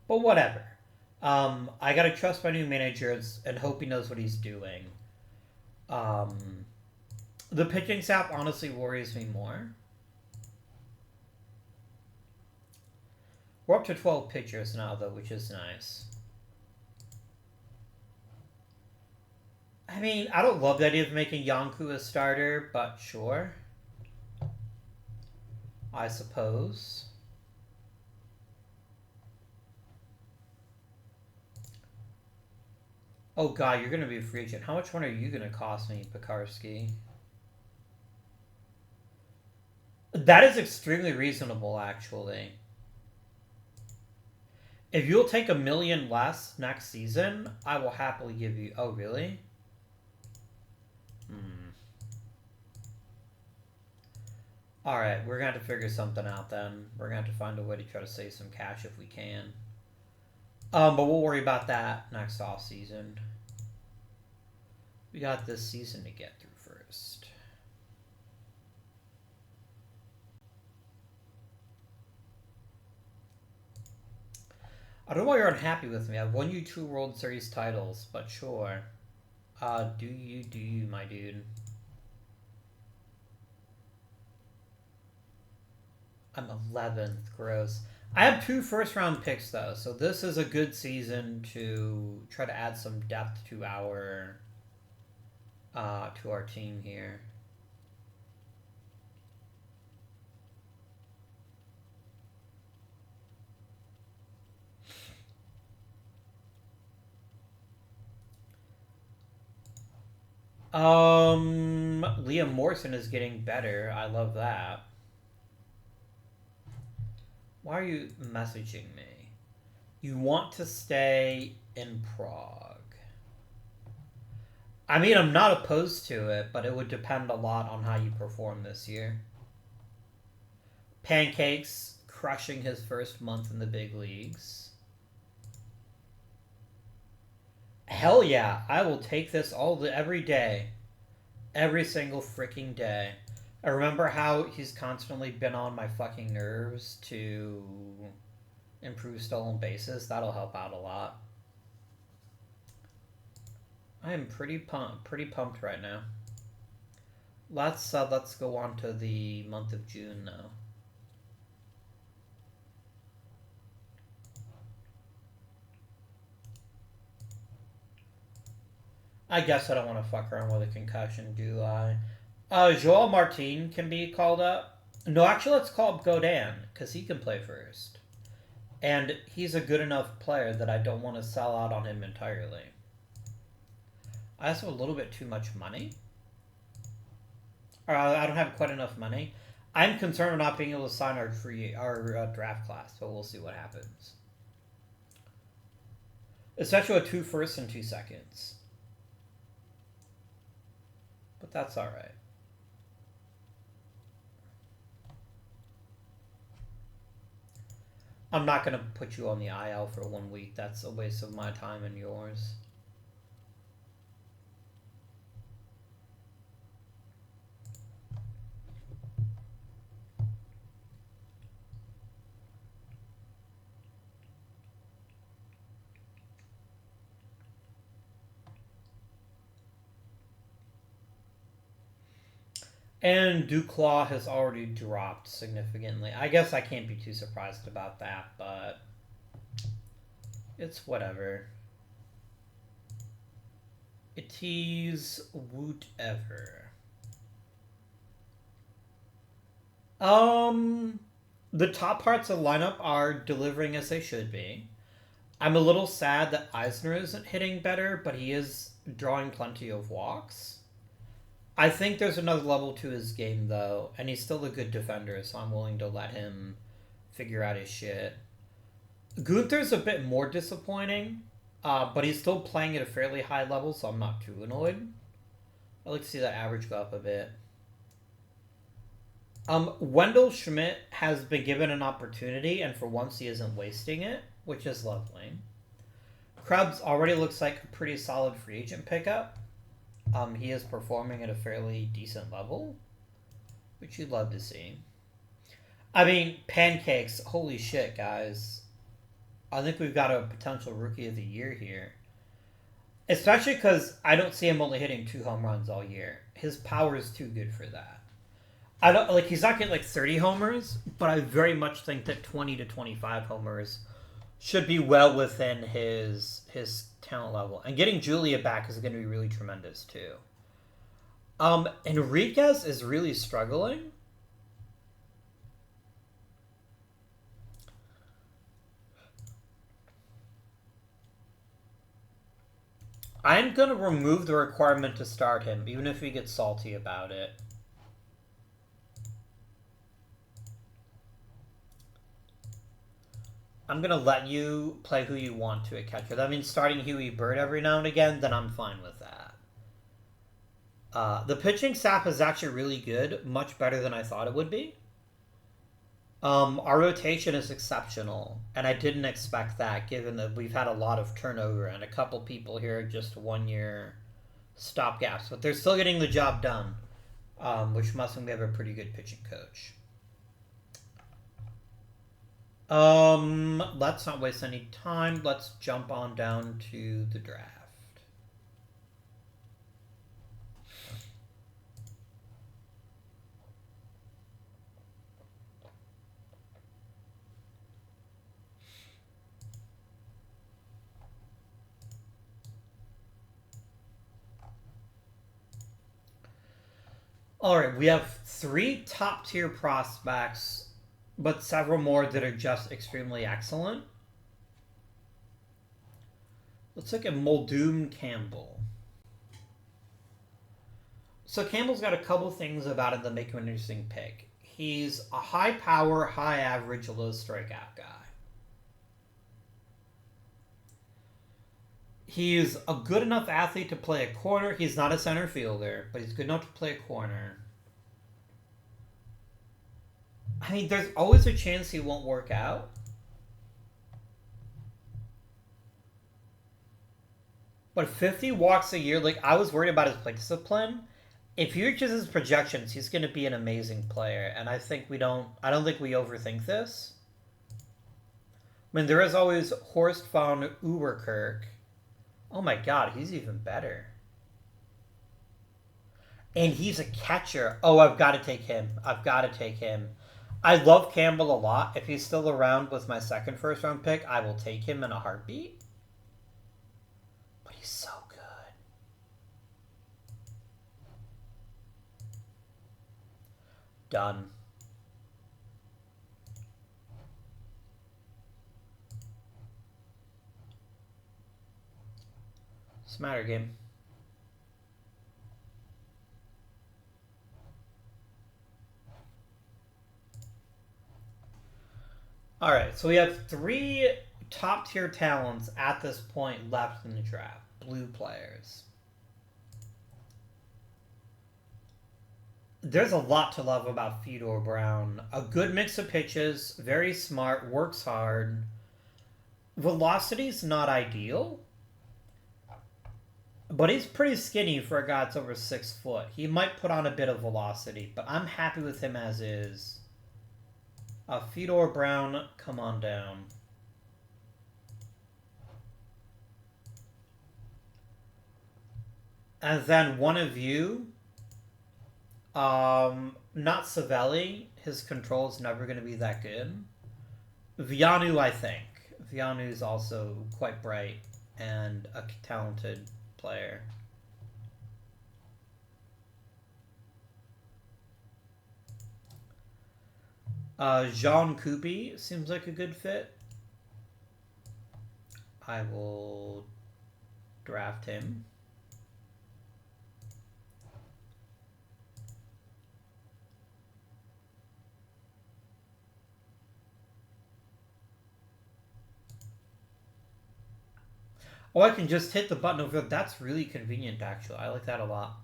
But whatever. I gotta trust my new manager and hope he knows what he's doing. The pitching staff honestly worries me more. We're up to 12 pitchers now, though, which is nice. I mean, I don't love the idea of making Yanku a starter, but sure. I suppose. Oh god, you're going to be a free agent. How much money are you going to cost me, Pekarsky? That is extremely reasonable, actually. If you'll take $1 million less next season, I will happily give you... Oh, really? Alright, we're going to have to figure something out then. We're going to have to find a way to try to save some cash if we can. But we'll worry about that next off season. We got this season to get through first. I don't know why you're unhappy with me. I've won you 2 World Series titles, but sure. Do you, my dude. I'm 11th. Gross. I have 2 first-round picks, though, so this is a good season to try to add some depth to our team here. Liam Morrison is getting better. I love that. Why are you messaging me? You want to stay in Prague. I mean, I'm not opposed to it, but it would depend a lot on how you perform this year. Pancakes crushing his first month in the big leagues. Hell yeah, I will take this every day. Every single freaking day. I remember how he's constantly been on my fucking nerves to improve stolen bases. That'll help out a lot. I am pretty pumped right now. Let's go on to the month of June now. I guess I don't want to fuck around with a concussion, do I? Joel Martin can be called up. No, actually, let's call up Godin, because he can play first. And he's a good enough player that I don't want to sell out on him entirely. I also have a little bit too much money. I don't have quite enough money. I'm concerned about not being able to sign our draft class, but we'll see what happens. Especially with 2 firsts and 2 seconds. But that's alright. I'm not going to put you on the IL for 1 week. That's a waste of my time and yours. And Duclaw has already dropped significantly. I guess I can't be too surprised about that, but it's whatever. It is whatever. The top parts of the lineup are delivering as they should be. I'm a little sad that Eisner isn't hitting better, but he is drawing plenty of walks. I think there's another level to his game, though, and he's still a good defender, so I'm willing to let him figure out his shit. Gunther's a bit more disappointing, but he's still playing at a fairly high level, so I'm not too annoyed. I'd like to see that average go up a bit. Wendell Schmidt has been given an opportunity, and for once he isn't wasting it, which is lovely. Krebs already looks like a pretty solid free agent pickup. He is performing at a fairly decent level, which you'd love to see. I mean, Pancakes, holy shit, guys. I think we've got a potential Rookie of the Year here. Especially because I don't see him only hitting 2 home runs all year. His power is too good for that. I don't like he's not getting like 30 homers, but I very much think that 20 to 25 homers should be well within his talent level. And getting Julia back is going to be really tremendous too. Enriquez is really struggling. I'm going to remove the requirement to start him, even if he gets salty about it. I'm going to let you play who you want to at catcher. That means starting Huey Bird every now and again, then I'm fine with that. The pitching staff is actually really good, much better than I thought it would be. Our rotation is exceptional, and I didn't expect that, given that we've had a lot of turnover, and a couple people here are just 1 year stopgaps, but they're still getting the job done, which must mean we have a pretty good pitching coach. Let's not waste any time. Let's jump on down to the draft. All right, we have 3 top-tier prospects, but several more that are just extremely excellent. Let's look at Muldoon Campbell. So Campbell's got a couple things about him that make him an interesting pick. He's a high power, high average, low strikeout guy. He's a good enough athlete to play a corner. He's not a center fielder, but he's good enough to play a corner. I mean, there's always a chance he won't work out. But 50 walks a year, like, I was worried about his play discipline. If you just his projections, he's going to be an amazing player. And I think I don't think we overthink this. I mean, there is always Horst von Uberkirk. Oh my god, he's even better. And he's a catcher. Oh, I've got to take him. I've got to take him. I love Campbell a lot. If he's still around with my second first round pick, I will take him in a heartbeat. But he's so good. Done. What's the matter, game? Alright, so we have 3 top-tier talents at this point left in the draft. Blue players. There's a lot to love about Fedor Brown. A good mix of pitches, very smart, works hard. Velocity's not ideal, but he's pretty skinny for a guy that's over 6 foot. He might put on a bit of velocity, but I'm happy with him as is. Fedor Brown, come on down. And then one of you, not Savelli. His control's never going to be that good. Vianu, I think. Vianu's also quite bright and a talented player. Jean Kubi seems like a good fit. I will draft him. Oh, I can just hit the button over there. That's really convenient, actually. I like that a lot.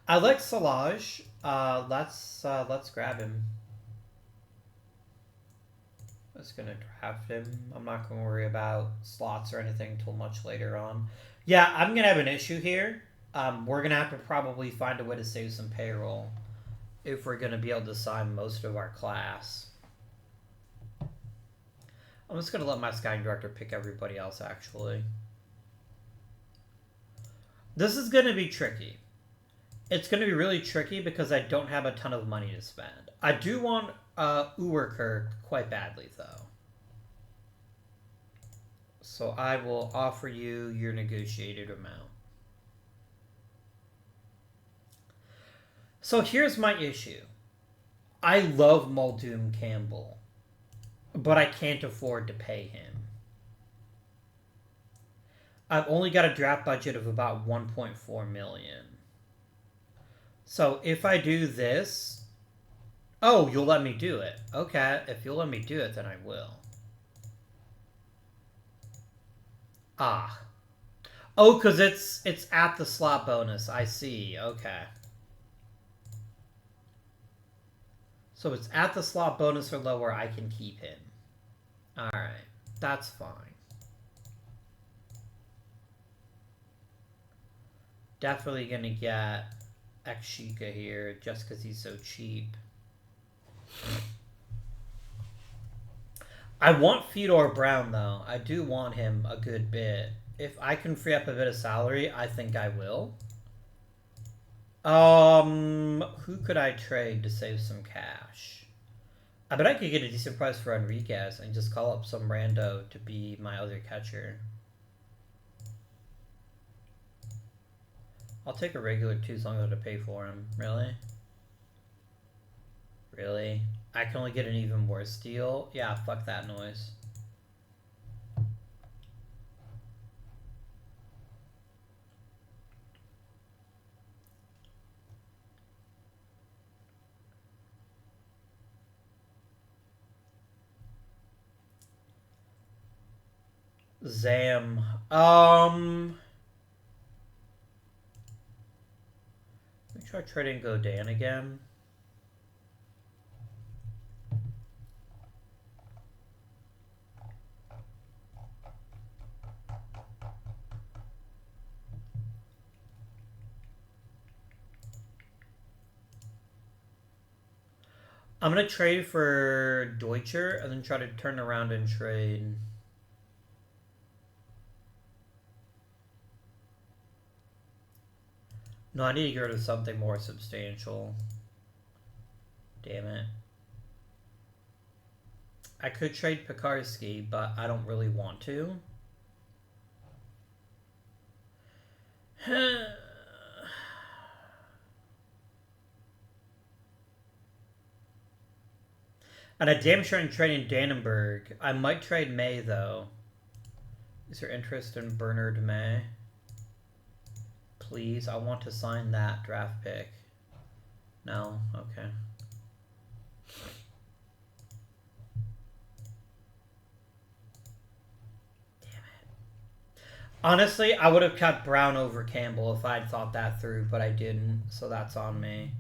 I like Salage. Let's grab him. I'm just gonna draft him. I'm not gonna worry about slots or anything until much later on. Yeah, I'm gonna have an issue here. We're gonna have to probably find a way to save some payroll if we're gonna be able to sign most of our class. I'm just gonna let my scouting director pick everybody else, actually. This is gonna be tricky. It's going to be really tricky because I don't have a ton of money to spend. I do want Uwerkirk quite badly, though. So I will offer you your negotiated amount. So here's my issue. I love Muldoon Campbell, but I can't afford to pay him. I've only got a draft budget of about 1.4 million. So if I do this... Oh, you'll let me do it. Okay, if you'll let me do it, then I will. Ah. Oh, because it's at the slot bonus. I see. Okay. So it's at the slot bonus or lower, I can keep him. Alright. That's fine. Definitely gonna get Ekshika here just because he's so cheap. I want Fedor Brown, though. I do want him a good bit. If I can free up a bit of salary, I think I will. Who could I trade to save some cash? I bet I could get a decent price for Enriquez and just call up some rando to be my other catcher. I'll take a regular too as long as I have to pay for him. Really? Really? I can only get an even worse deal? Yeah, fuck that noise. Zam. Let me try trading Godan again. I'm gonna trade for Deutscher and then try to turn around and trade. No, I need to go to something more substantial. Damn it. I could trade Pekarski, but I don't really want to. And I damn sure I'm trading Dannenberg. I might trade May, though. Is there interest in Bernard May? Please, I want to sign that draft pick. No? Okay. Damn it. Honestly, I would have kept Brown over Campbell if I'd thought that through, but I didn't, so that's on me.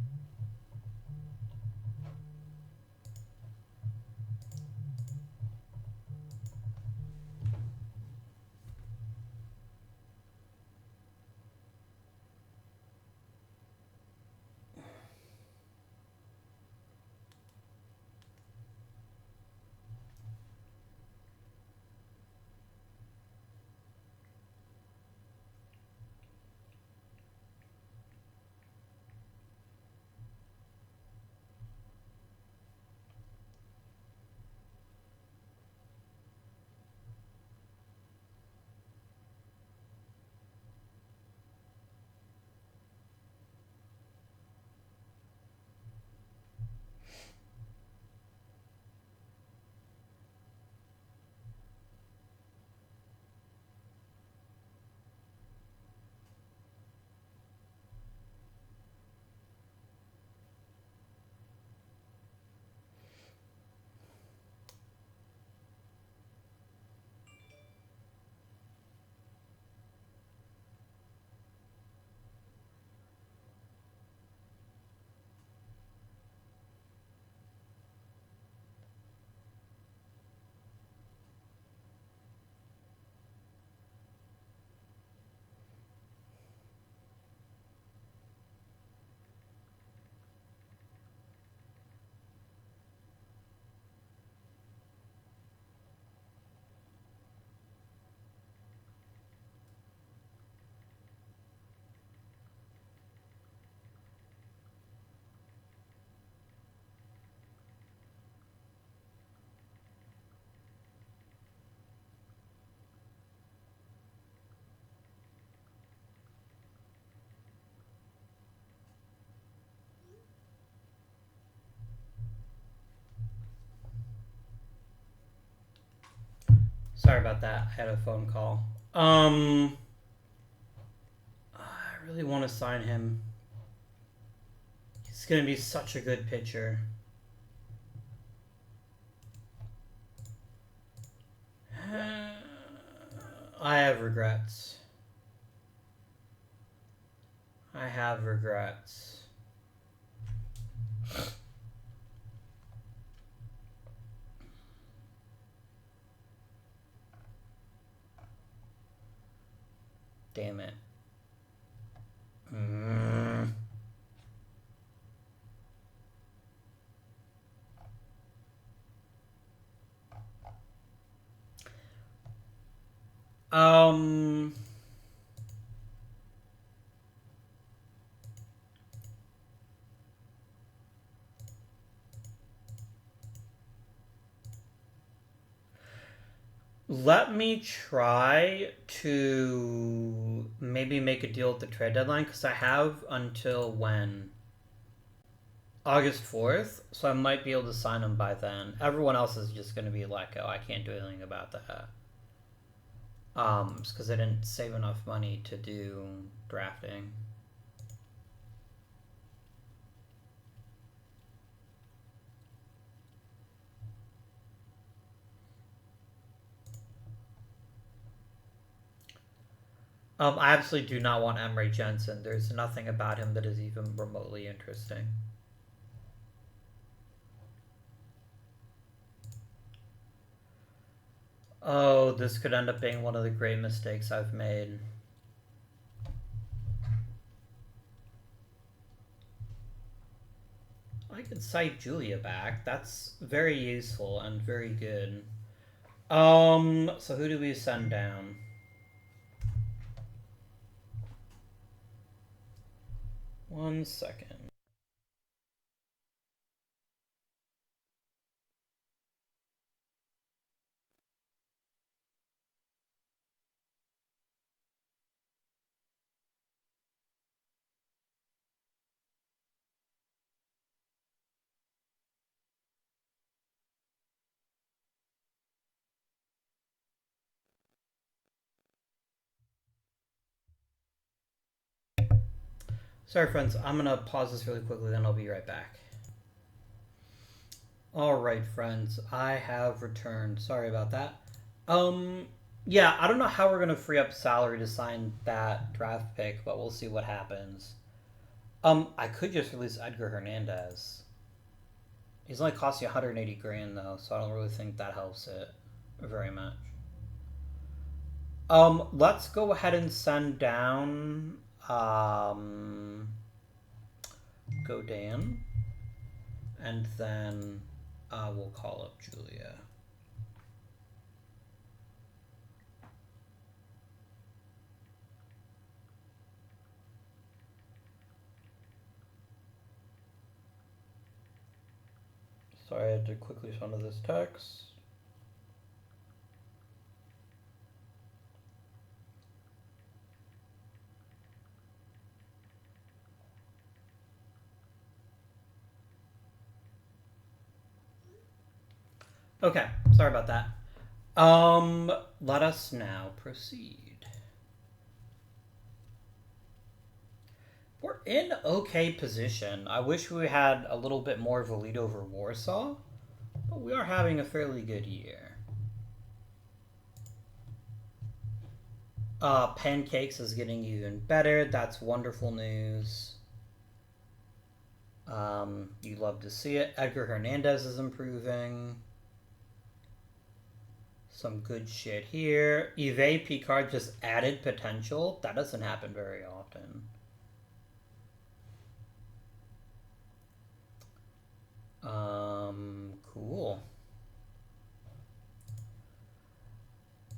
Sorry about that. I had a phone call. I really want to sign him. He's gonna be such a good pitcher. I have regrets. I have regrets. Damn it. Let me try to maybe make a deal at the trade deadline, because I have until when? August 4th, so I might be able to sign him by then. Everyone else is just going to be let go. I can't do anything about that. It's because I didn't save enough money to do drafting. I absolutely do not want Emery Jensen. There's nothing about him that is even remotely interesting. Oh, this could end up being one of the great mistakes I've made. I could cite Julia back. That's very useful and very good. So who do we send down? One second. Sorry, friends. I'm gonna pause this really quickly, then I'll be right back. Alright, friends. I have returned. Sorry about that. Yeah, I don't know how we're gonna free up salary to sign that draft pick, but we'll see what happens. I could just release Edgar Hernandez. He's only cost you 180 grand though, so I don't really think that helps it very much. Let's go ahead and send down Godan, and then we'll call up Julia. Sorry, I had to quickly send this text. Okay, sorry about that. Let us now proceed. We're in okay position. I wish we had a little bit more of a lead over Warsaw, but we are having a fairly good year. Pancakes is getting even better. That's wonderful news. You love to see it. Edgar Hernandez is improving. Some good shit here. Yves Picard just added potential. That doesn't happen very often. Cool.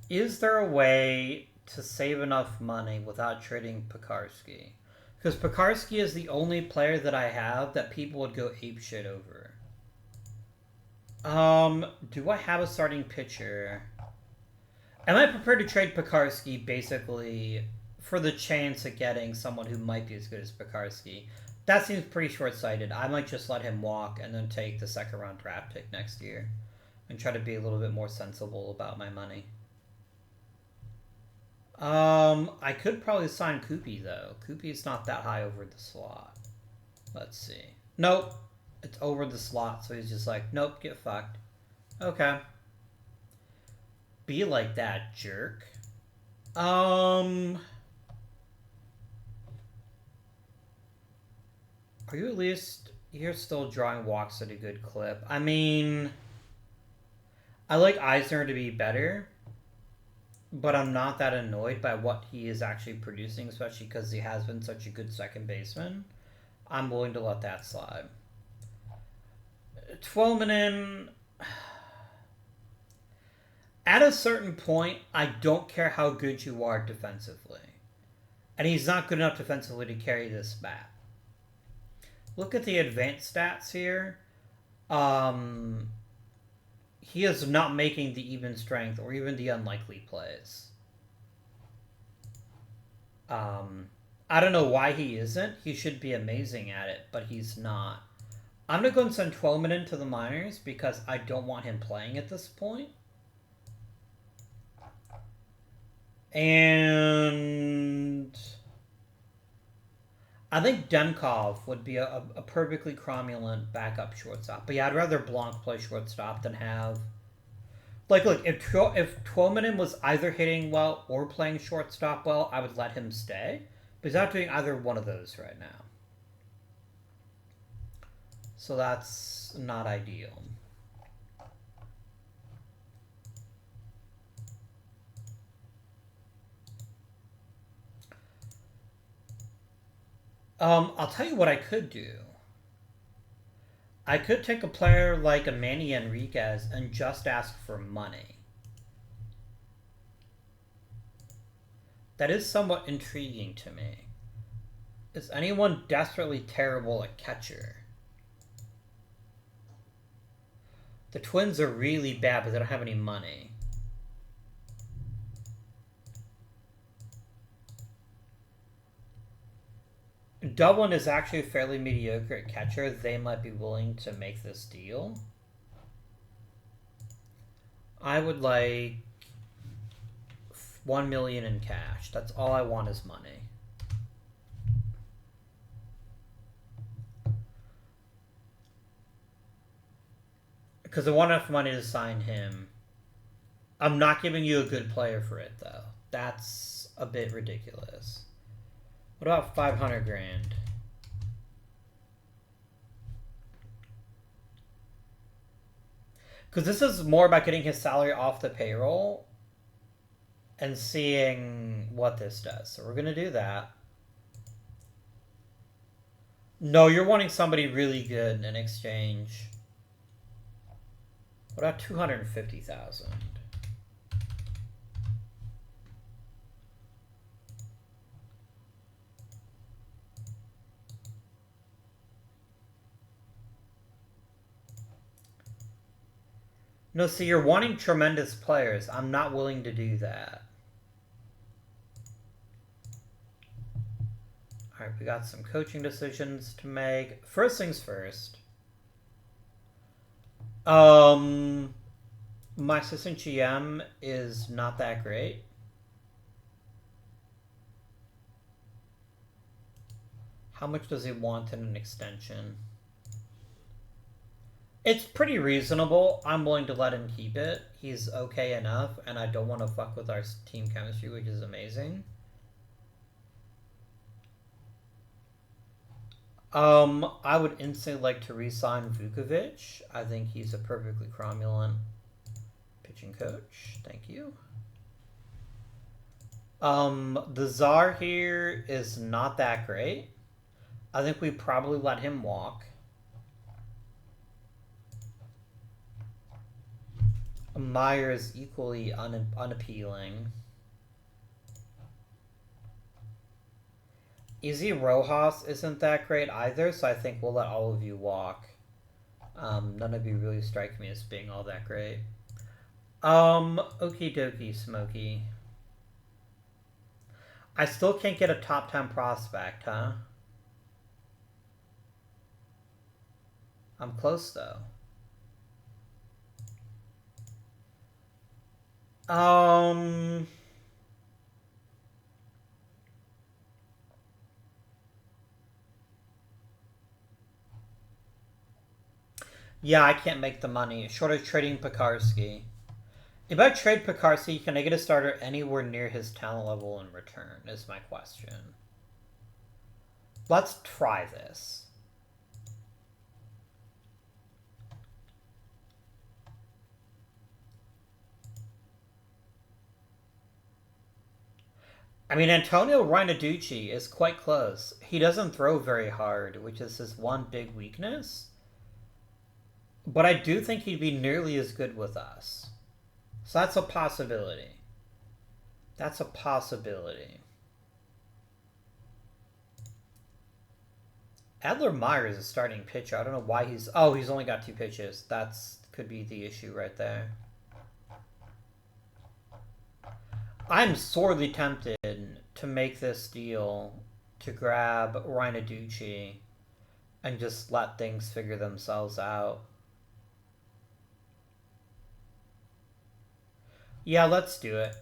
Is there a way to save enough money without trading Pekarsky? Because Pekarsky is the only player that I have that people would go apeshit over. Do I have a starting pitcher? Am I prepared to trade Pekarsky basically for the chance of getting someone who might be as good as Pekarsky? That seems pretty short-sighted. I might just let him walk and then take the second-round draft pick next year and try to be a little bit more sensible about my money. I could probably sign Koopy, though. Koopy's not that high over the slot. Let's see. Nope. It's over the slot, so he's just like, nope, get fucked. Okay. Be like that, jerk. Are you at least... You're still drawing walks at a good clip. I mean... I like Eisner to be better, but I'm not that annoyed by what he is actually producing, especially because he has been such a good second baseman. I'm willing to let that slide. Twelmanin... At a certain point, I don't care how good you are defensively. And he's not good enough defensively to carry this bat. Look at the advanced stats here. He is not making the even strength or even the unlikely plays. I don't know why he isn't. He should be amazing at it, but he's not. I'm going to go and send Twelmanin to the minors because I don't want him playing at this point. And I think Demkov would be a perfectly cromulent backup shortstop. But yeah, I'd rather Blanc play shortstop than have Like, look, if Tuominen was either hitting well or playing shortstop well, I would let him stay. But he's not doing either one of those right now. So that's not ideal. I'll tell you what I could do. I could take a player like a Manny Enriquez and just ask for money. That is somewhat intriguing to me. Is anyone desperately terrible at catcher? The Twins are really bad, but they don't have any money. Dublin is actually fairly mediocre at catcher. They might be willing to make this deal. I would like 1 million in cash. That's all I want is money. Because I want enough money to sign him. I'm not giving you a good player for it, though. That's a bit ridiculous. What about 500 grand? Because this is more about getting his salary off the payroll and seeing what this does. So we're going to do that. No, you're wanting somebody really good in exchange. What about 250,000? No, see, you're wanting tremendous players. I'm not willing to do that. All right, we got some coaching decisions to make. First things first. My assistant GM is not that great. How much does he want in an extension? It's pretty reasonable. I'm willing to let him keep it. He's okay enough, and I don't want to fuck with our team chemistry, which is amazing. I would instantly like to re-sign Vukovic. I think he's a perfectly cromulent pitching coach. Thank you. The Czar here is not that great. I think we probably let him walk. Meyer is equally unappealing. Izzy Rojas isn't that great either, so I think we'll let all of you walk. None of you really strike me as being all that great. Okie dokie, Smokey. I still can't get a top 10 prospect, huh? I'm close, though. Yeah, I can't make the money. Short of trading Pekarsky. If I trade Pekarsky, can I get a starter anywhere near his talent level in return, is my question. Let's try this. I mean, Antonio Reinaducci is quite close. He doesn't throw very hard, which is his one big weakness. But I do think he'd be nearly as good with us. So that's a possibility. That's a possibility. Adler Meyer is a starting pitcher. I don't know why he's... Oh, he's only got 2 pitches. That's could be the issue right there. I'm sorely tempted to make this deal to grab Reinaducci and just let things figure themselves out. Yeah, let's do it.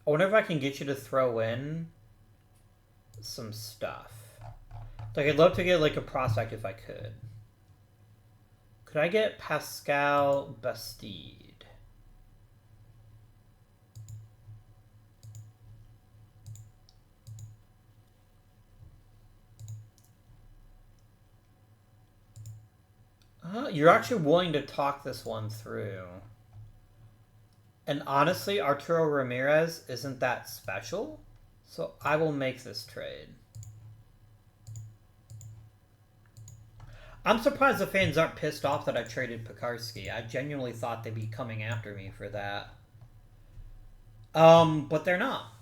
I wonder if I can get you to throw in some stuff. Like, I'd love to get, like, a prospect if I could. Could I get Pascal Bastide? You're actually willing to talk this one through. And honestly, Arturo Ramirez isn't that special, so I will make this trade. I'm surprised the fans aren't pissed off that I traded Pekarsky. I genuinely thought they'd be coming after me for that. But they're not.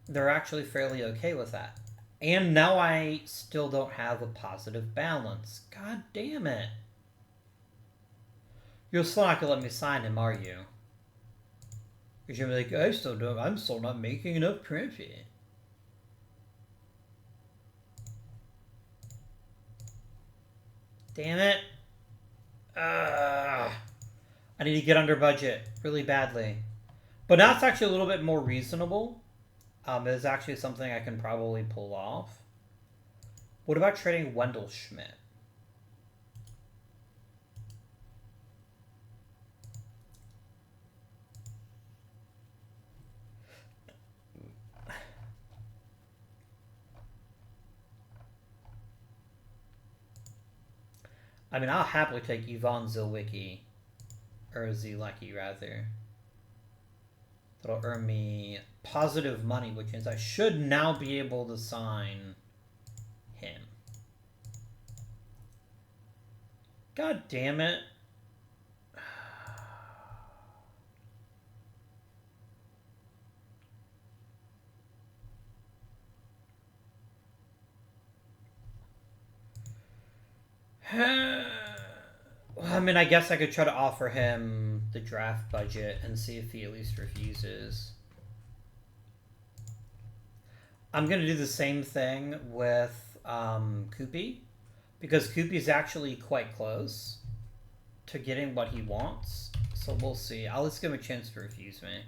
They're actually fairly okay with that. And now I still don't have a positive balance. God damn it. You're still not gonna let me sign him, are you? Because you're like, I'm still not making enough profit. Damn it. I need to get under budget really badly. But now it's actually a little bit more reasonable. It is actually something I can probably pull off. What about trading Wendell Schmidt? I mean, I'll happily take Ivan Zilwicki. Or Zielecki, rather. That'll earn me positive money, which means I should now be able to sign him. God damn it. I mean, I guess I could try to offer him the draft budget and see if he at least refuses. I'm going to do the same thing with Koopy, because Koopy's actually quite close to getting what he wants. So we'll see. I'll just give him a chance to refuse me.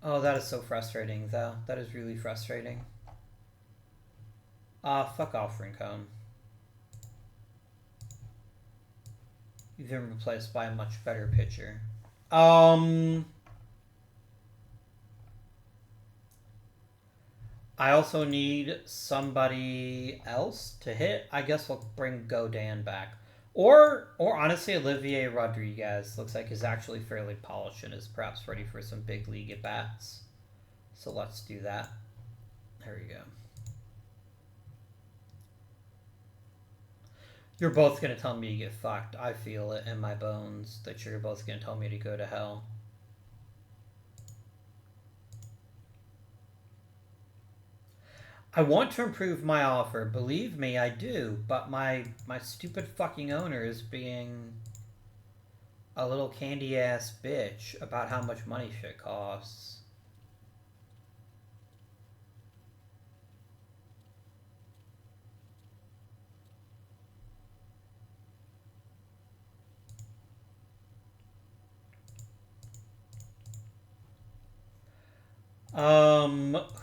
Oh, that is so frustrating, though. That is really frustrating. Fuck off, Rincon. You've been replaced by a much better pitcher. I also need somebody else to hit. I guess we'll bring Godin back. Or honestly, Olivier Rodriguez looks like he's actually fairly polished and is perhaps ready for some big league at-bats. So let's do that. There we go. You're both going to tell me to get fucked. I feel it in my bones that you're both going to tell me to go to hell. I want to improve my offer. Believe me, I do. But my stupid fucking owner is being a little candy-ass bitch about how much money shit costs.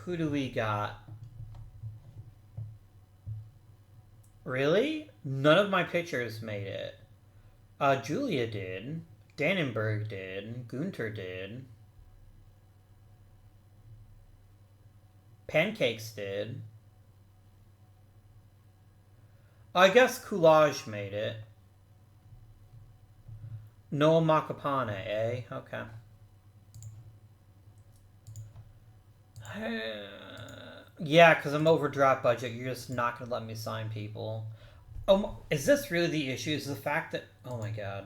Who do we got? Really? None of my pitchers made it. Julia did. Dannenberg did. Gunter did. Pancakes did. I guess Coulage made it. Noah Makapane, eh? Okay. Yeah, because I'm over draft budget. You're just not going to let me sign people. Is this really the issue? Is the fact that... Oh my god.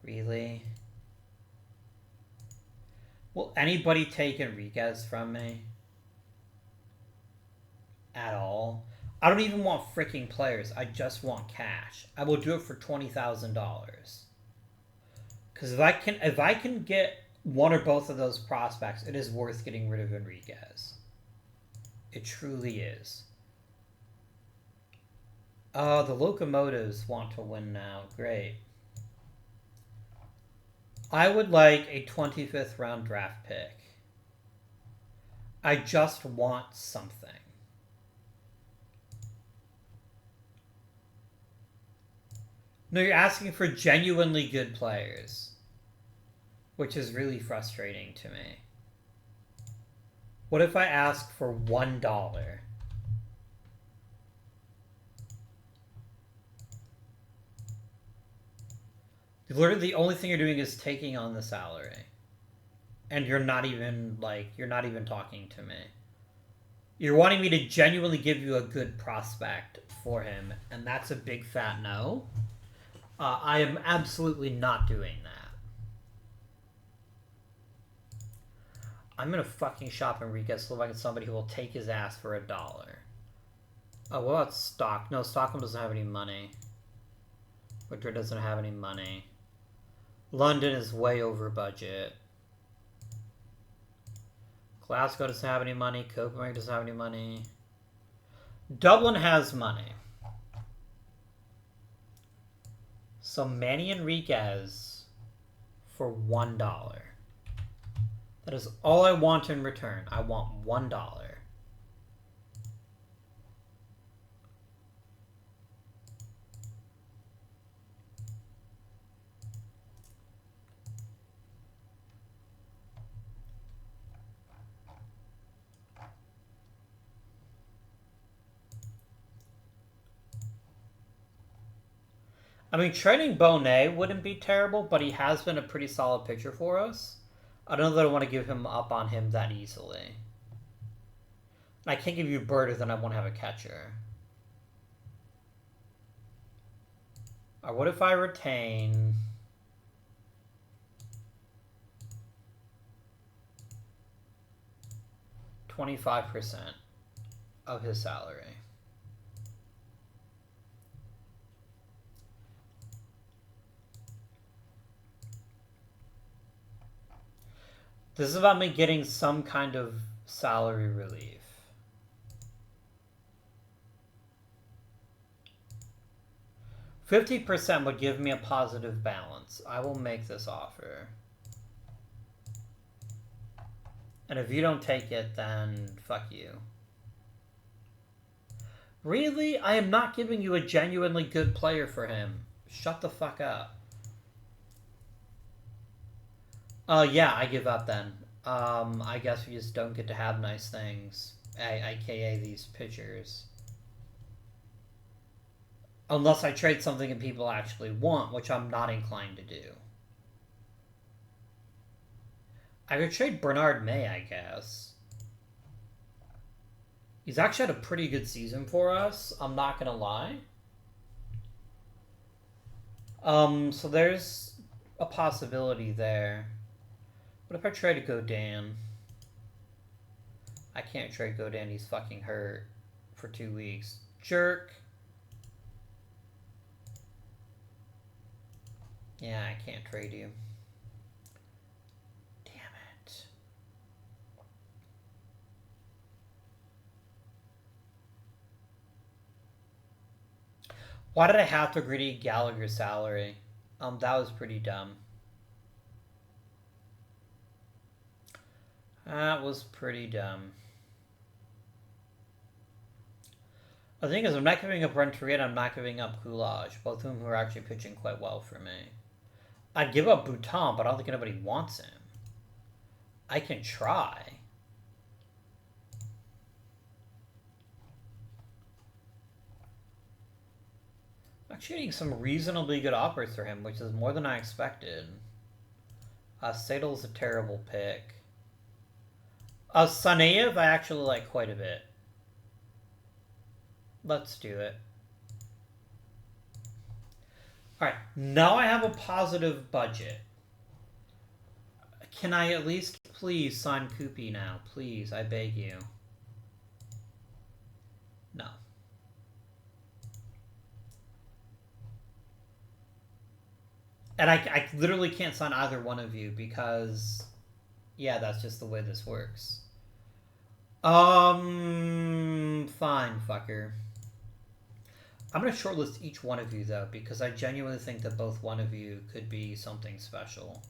Really? Will anybody take Enriquez from me? At all? I don't even want freaking players. I just want cash. I will do it for $20,000. Because if I can get one or both of those prospects, it is worth getting rid of Enriquez. It truly is. The Locomotives want to win now. Great. I would like a 25th round draft pick. I just want something. No, you're asking for genuinely good players, which is really frustrating to me. What if I ask for $1? Literally, the only thing you're doing is taking on the salary. And you're not even talking to me. You're wanting me to genuinely give you a good prospect for him, and that's a big fat no. I am absolutely not doing that. I'm gonna fucking shop Enriquez so I can somebody who will take his ass for $1. Oh, what about Stock? No, Stockholm doesn't have any money. Madrid doesn't have any money. London is way over budget. Glasgow doesn't have any money. Copenhagen doesn't have any money. Dublin has money. So Manny Enriquez for $1. That is all I want in return. I want $1. I mean, trading Bonet wouldn't be terrible, but he has been a pretty solid pitcher for us. I don't know that I want to give him up on him that easily. I can't give you Bird, then I won't have a catcher. Or what if I retain 25% of his salary? This is about me getting some kind of salary relief. $50% would give me a positive balance. I will make this offer. And if you don't take it, then fuck you. Really? I am not giving you a genuinely good player for him. Shut the fuck up. Yeah, I give up then. I guess we just don't get to have nice things. AKA these pitchers. Unless I trade something that people actually want, which I'm not inclined to do. I could trade Bernard May, I guess. He's actually had a pretty good season for us, I'm not gonna lie. So there's a possibility there. What if I try to go Dan? I can't trade go Dan, he's fucking hurt for 2 weeks. Jerk. Yeah, I can't trade you. Damn it. Why did I have to agree to Gallagher's salary? That was pretty dumb. That was pretty dumb. The thing is, I'm not giving up Renteria and I'm not giving up Coolidge, both of whom are actually pitching quite well for me. I'd give up Bouton, but I don't think anybody wants him. I can try. I'm actually getting some reasonably good offers for him, which is more than I expected. Sadel's a terrible pick. Saneyev I actually like quite a bit. Let's do it. Alright, now I have a positive budget. Can I at least please sign Koopy now? Please, I beg you. No. And I literally can't sign either one of you because, yeah, that's just the way this works. Fine, fucker. I'm going to shortlist each one of you, though, because I genuinely think that both one of you could be something special.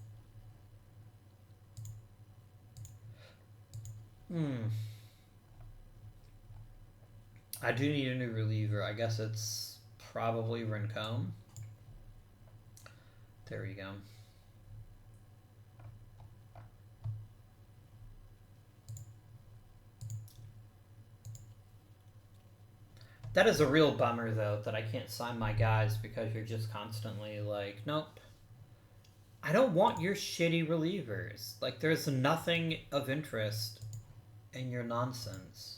I do need a new reliever. I guess it's probably Rincon. There we go. That is a real bummer, though, that I can't sign my guys because you're just constantly like, nope. I don't want your shitty relievers. Like, there's nothing of interest in your nonsense.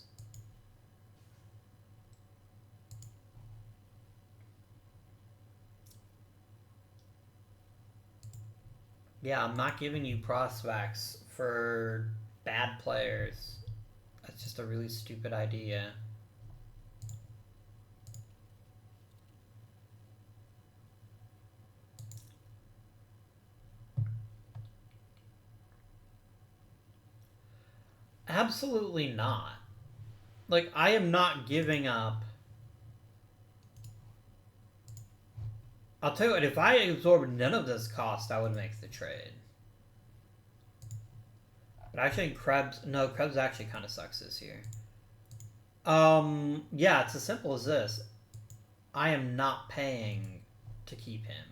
Yeah, I'm not giving you prospects for bad players. That's just a really stupid idea. Absolutely not. Like, I am not giving up. I'll tell you what, if I absorbed none of this cost, I would make the trade. But actually, Krebs actually kind of sucks this year. Yeah, it's as simple as this. I am not paying to keep him.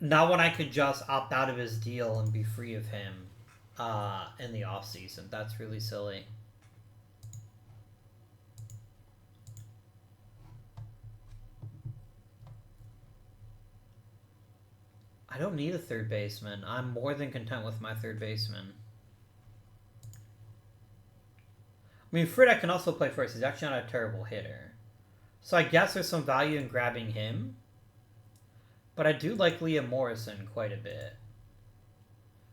Not when I could just opt out of his deal and be free of him in the offseason. That's really silly. I don't need a third baseman. I'm more than content with my third baseman. I mean, Frida can also play first. He's actually not a terrible hitter. So I guess there's some value in grabbing him. But I do like Liam Morrison quite a bit.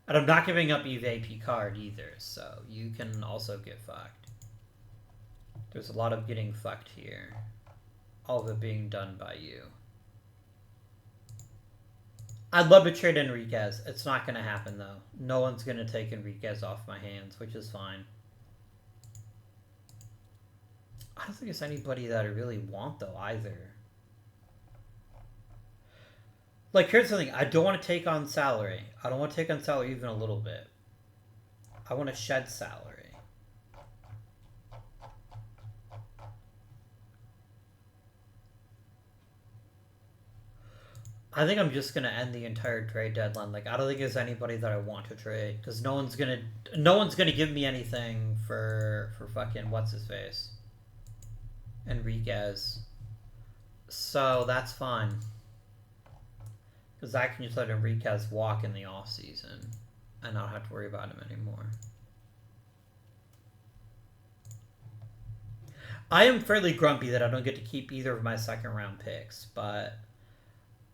And I'm not giving up Yves Picard either, so you can also get fucked. There's a lot of getting fucked here. All of it being done by you. I'd love to trade Enriquez. It's not going to happen, though. No one's going to take Enriquez off my hands, which is fine. I don't think it's anybody that I really want, though, either. Like, here's the thing. I don't want to take on salary. I don't want to take on salary even a little bit. I want to shed salary. I think I'm just gonna end the entire trade deadline. Like, I don't think there's anybody that I want to trade because no one's gonna give me anything for fucking what's his face, Enriquez. So that's fine because I can just let Enriquez walk in the off season and not have to worry about him anymore. I am fairly grumpy that I don't get to keep either of my second round picks, but.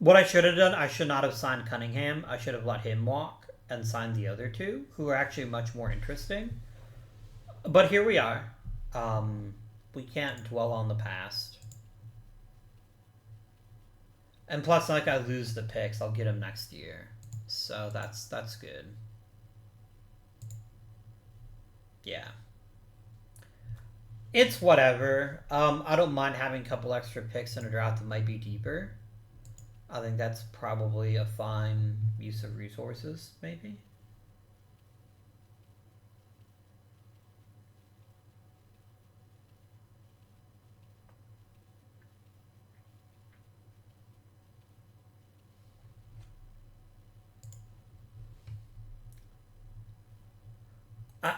What I should have done, I should not have signed Cunningham. I should have let him walk and signed the other two, who are actually much more interesting. But here we are. We can't dwell on the past. And plus, like, I lose the picks, I'll get them next year. So that's good. Yeah. It's whatever. I don't mind having a couple extra picks in a draft that might be deeper. I think that's probably a fine use of resources, maybe.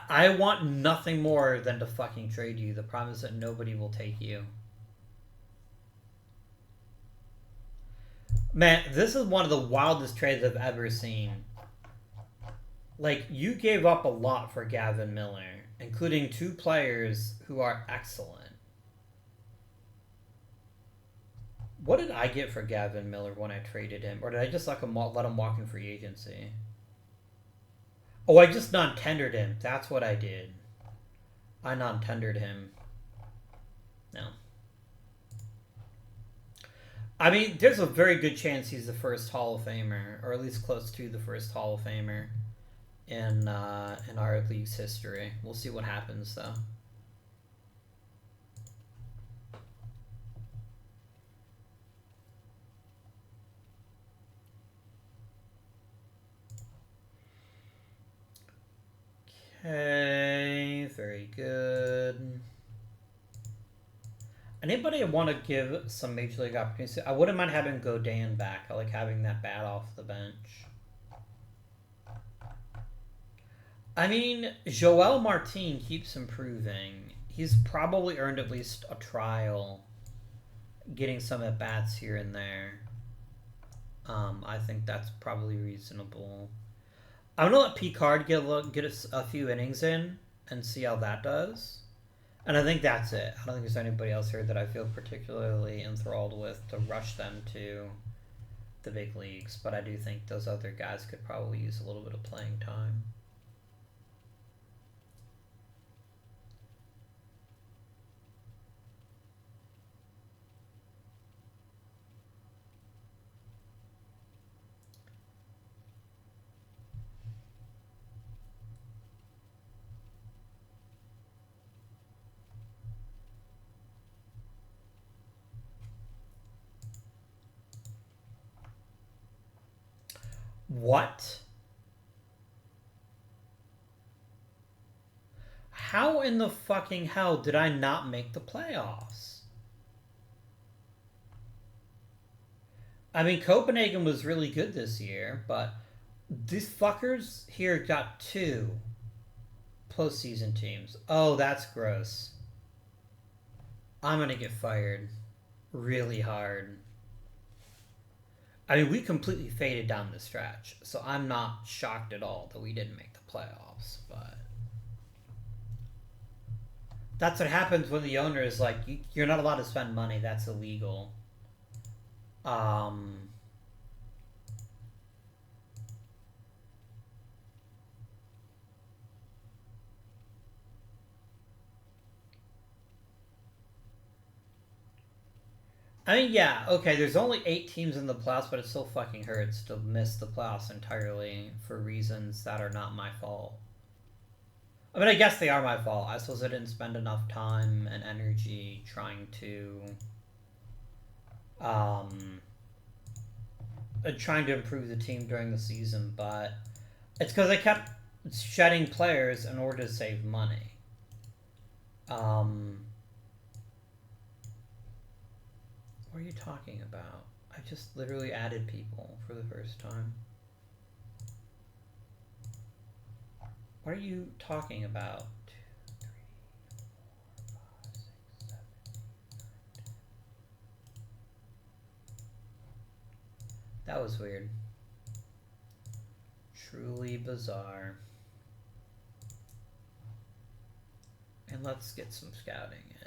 I want nothing more than to fucking trade you. The problem is that nobody will take you. Man, this is one of the wildest trades I've ever seen. Like, you gave up a lot for Gavin Miller, including two players who are excellent. What did I get for Gavin Miller when I traded him? Or did I just let him walk in free agency? Oh, I just non-tendered him. That's what I did. I non-tendered him. No. I mean, there's a very good chance he's the first Hall of Famer, or at least close to the first Hall of Famer in our league's history. We'll see what happens, though. Okay, very good. Anybody want to give some Major League opportunities? I wouldn't mind having Godin back. I like having that bat off the bench. I mean, Joel Martin keeps improving. He's probably earned at least a trial, getting some at bats here and there. I think that's probably reasonable. I'm gonna let Picard get a few innings in and see how that does. And I think that's it. I don't think there's anybody else here that I feel particularly enthralled with to rush them to the big leagues. But I do think those other guys could probably use a little bit of playing time. What? How in the fucking hell did I not make the playoffs? I mean, Copenhagen was really good this year, but these fuckers here got 2 postseason teams. Oh, that's gross. I'm gonna get fired really hard. I mean, we completely faded down the stretch, so I'm not shocked at all that we didn't make the playoffs, but that's what happens when the owner is like, you're not allowed to spend money, that's illegal. I mean, yeah, okay, there's only 8 teams in the playoffs, but it still fucking hurts to miss the playoffs entirely for reasons that are not my fault. I mean, I guess they are my fault. I suppose I didn't spend enough time and energy trying to improve the team during the season, but it's because I kept shedding players in order to save money. What are you talking about? I just literally added people for the first time. What are you talking about? 2, 3, 4, 5, 6, 7, 8, 9, 10. That was weird. Truly bizarre. And let's get some scouting in.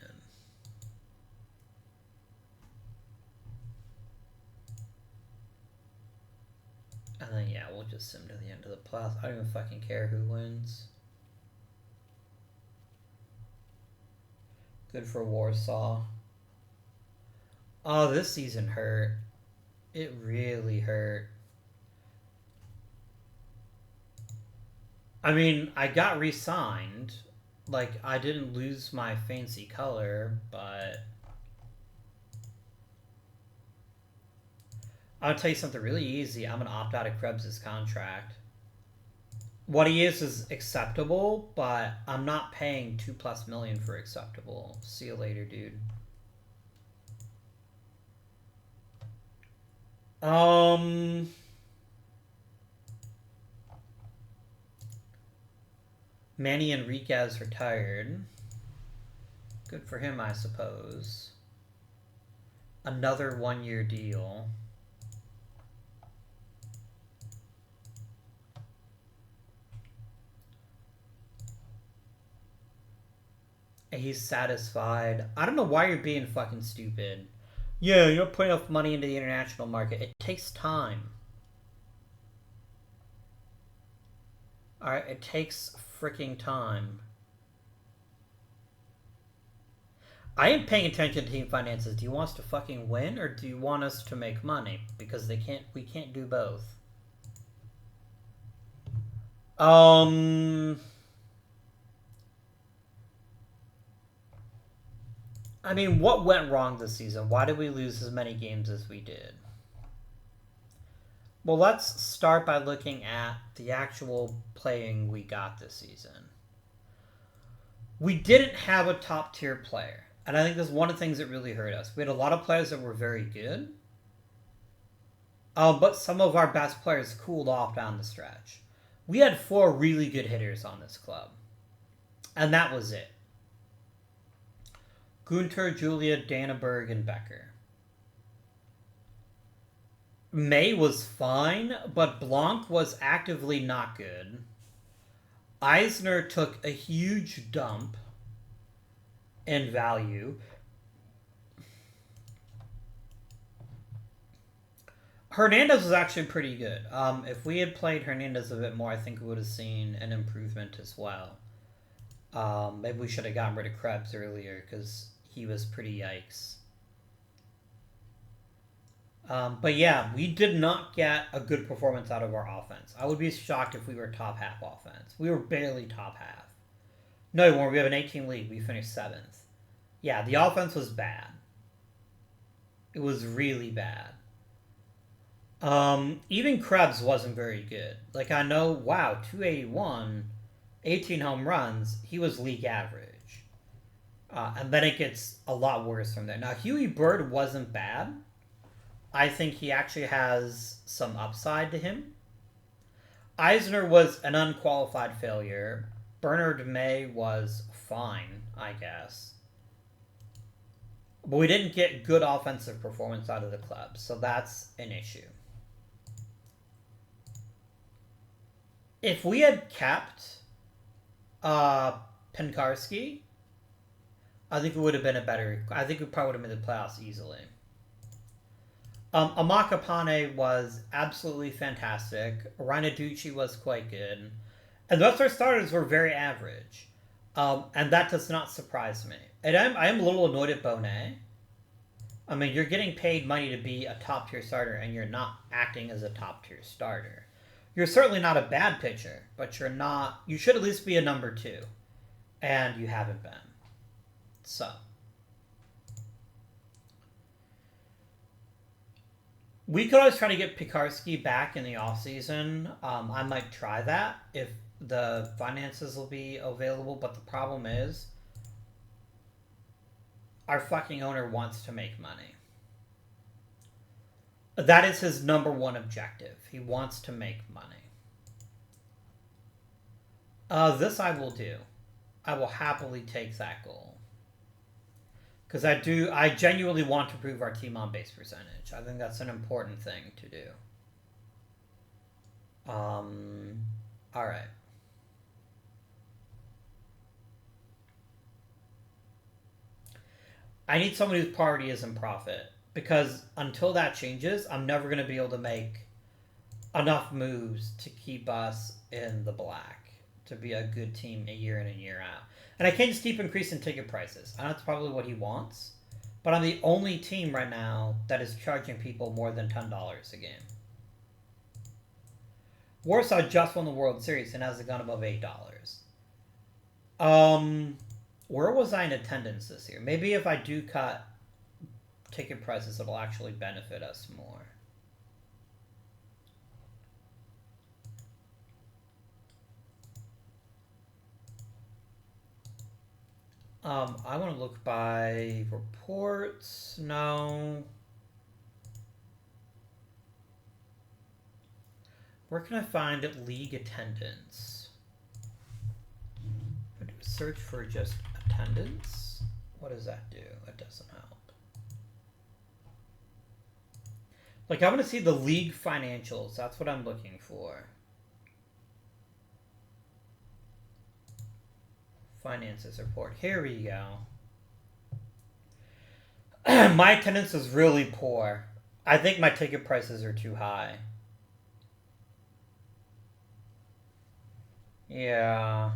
And then, yeah, we'll just sim to the end of the playoffs. I don't even fucking care who wins. Good for Warsaw. Oh, this season hurt. It really hurt. I mean, I got re-signed. Like, I didn't lose my fancy color, but I'll tell you something really easy. I'm going to opt out of Krebs' contract. What he is acceptable, but I'm not paying $2+ million for acceptable. See you later, dude. Manny Enriquez retired. Good for him, I suppose. Another 1-year deal. He's satisfied. I don't know why you're being fucking stupid. Yeah, you're not putting enough money into the international market. It takes time. Alright, it takes freaking time. I am paying attention to team finances. Do you want us to fucking win, or do you want us to make money? Because we can't do both. I mean, what went wrong this season? Why did we lose as many games as we did? Well, let's start by looking at the actual playing we got this season. we didn't have a top tier player. And I think that's one of the things that really hurt us. We had a lot of players that were very good. But some of our best players cooled off down the stretch. We had 4 really good hitters on this club. And that was it. Gunter, Julia, Danneberg, and Becker. May was fine, but Blanc was actively not good. Eisner took a huge dump in value. Hernandez was actually pretty good. If we had played Hernandez a bit more, I think we would have seen an improvement as well. Maybe we should have gotten rid of Krebs earlier because he was pretty yikes. But yeah, we did not get a good performance out of our offense. I would be shocked if we were top half offense. We were barely top half. No, we weren't. We have an 18 league. We finished 7th. Yeah, the offense was bad. It was really bad. Even Krebs wasn't very good. Like, I know, wow, 281, 18 home runs, he was league average. And then it gets a lot worse from there. Now, Huey Bird wasn't bad. I think he actually has some upside to him. Eisner was an unqualified failure. Bernard May was fine, I guess. But we didn't get good offensive performance out of the club, so that's an issue. If we had kept Penkarski, I think it would have been a better... I think we probably would have made the playoffs easily. Amakapane was absolutely fantastic. Reinaducci was quite good. And the rest of our starters were very average. And that does not surprise me. And I am a little annoyed at Bonet. I mean, you're getting paid money to be a top-tier starter, and you're not acting as a top-tier starter. You're certainly not a bad pitcher, but you're not... You should at least be a number 2. And you haven't been. So... We could always try to get Pekarsky back in the offseason. I might try that if the finances will be available, but the problem is our fucking owner wants to make money. That is his number 1 objective. He wants to make money. This I will do. I will happily take that goal. Because I genuinely want to improve our team on base percentage. I think that's an important thing to do. Alright. I need someone whose priority is in profit. Because until that changes, I'm never going to be able to make enough moves to keep us in the black. To be a good team a year in and year out. And I can't just keep increasing ticket prices. I know that's probably what he wants. But I'm the only team right now that is charging people more than $10 a game. Warsaw just won the World Series and hasn't gone above $8. Where was I in attendance this year? Maybe if I do cut ticket prices, it'll actually benefit us more. I want to look by reports. No. Where can I find league attendance? I do a search for just attendance. What does that do? It doesn't help. Like, I want to see the league financials. That's what I'm looking for. Finances report. Here we go. My attendance is really poor. I think my ticket prices are too high. Yeah.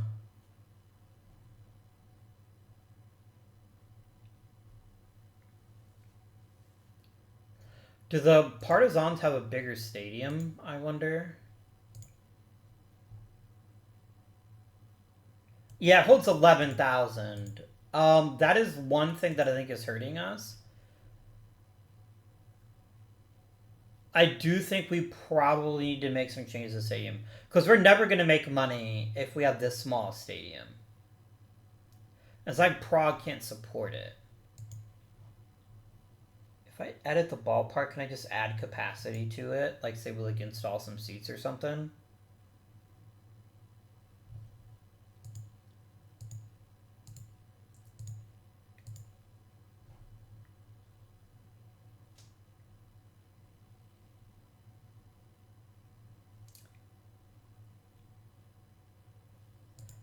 Do the Partisans have a bigger stadium, I wonder? Yeah, it holds 11,000. That is one thing that I think is hurting us. I do think we probably need to make some changes to the stadium. Because we're never going to make money if we have this small stadium. It's like Prague can't support it. If I edit the ballpark, can I just add capacity to it? Like, say we like install some seats or something?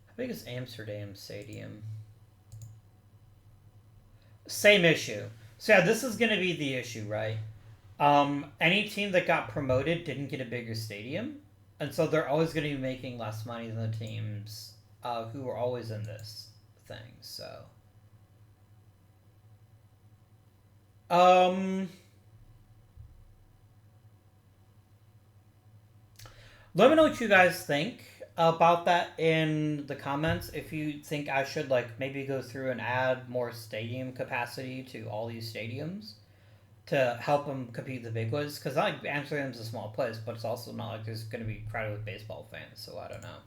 How big is Amsterdam Stadium? Same issue. So yeah, this is going to be the issue, right? Any team that got promoted didn't get a bigger stadium, and so they're always going to be making less money than the teams who were always in this thing. So, let me know what you guys think about that in the comments. If you think I should like maybe go through and add more stadium capacity to all these stadiums to help them compete the big ones, because like Amsterdam's a small place, but it's also not like there's going to be crowded with baseball fans. So I don't know.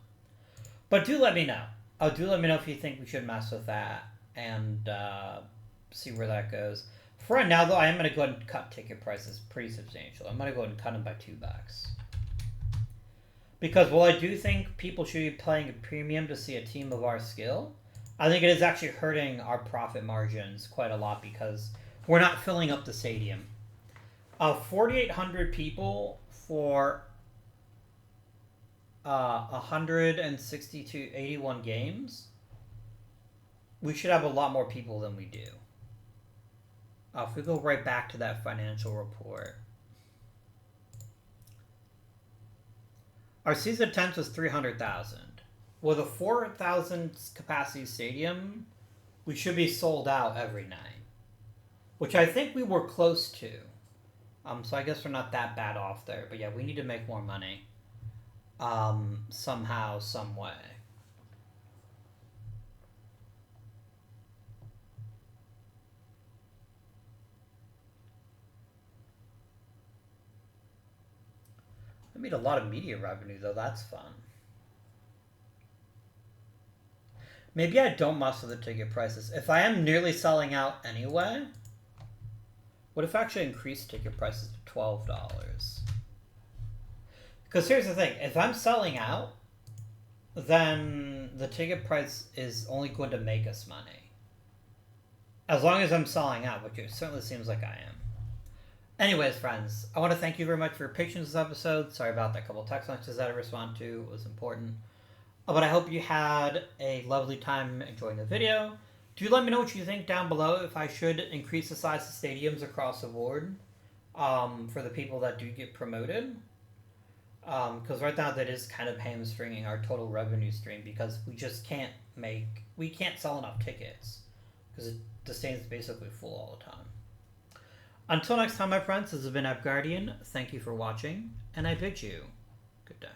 But do let me know. Oh, do let me know if you think we should mess with that and see where that goes. For right now, though, I am going to go ahead and cut ticket prices pretty substantial. I'm going to go ahead and cut them by $2. Because while I do think people should be paying a premium to see a team of our skill, I think it is actually hurting our profit margins quite a lot because we're not filling up the stadium. 4,800 people for 81 games. We should have a lot more people than we do. If we go right back to that financial report. Our season attendance was 300,000. With a 4,000 capacity stadium, we should be sold out every night. Which I think we were close to. So I guess we're not that bad off there. But yeah, we need to make more money. Somehow, some way. I made a lot of media revenue, though. That's fun. Maybe I don't mess with the ticket prices. If I am nearly selling out anyway, what if I actually increase ticket prices to $12? Because here's the thing. If I'm selling out, then the ticket price is only going to make us money. As long as I'm selling out, which it certainly seems like I am. Anyways, friends, I want to thank you very much for your patience this episode. Sorry about that couple text messages that I responded to. It was important. But I hope you had a lovely time enjoying the video. Do let me know what you think down below if I should increase the size of stadiums across the board for the people that do get promoted. Because right now that is kind of hamstringing our total revenue stream because we just can't sell enough tickets because the stadium's basically full all the time. Until next time, my friends, this has been Guardian. Thank you for watching, and I bid you good day.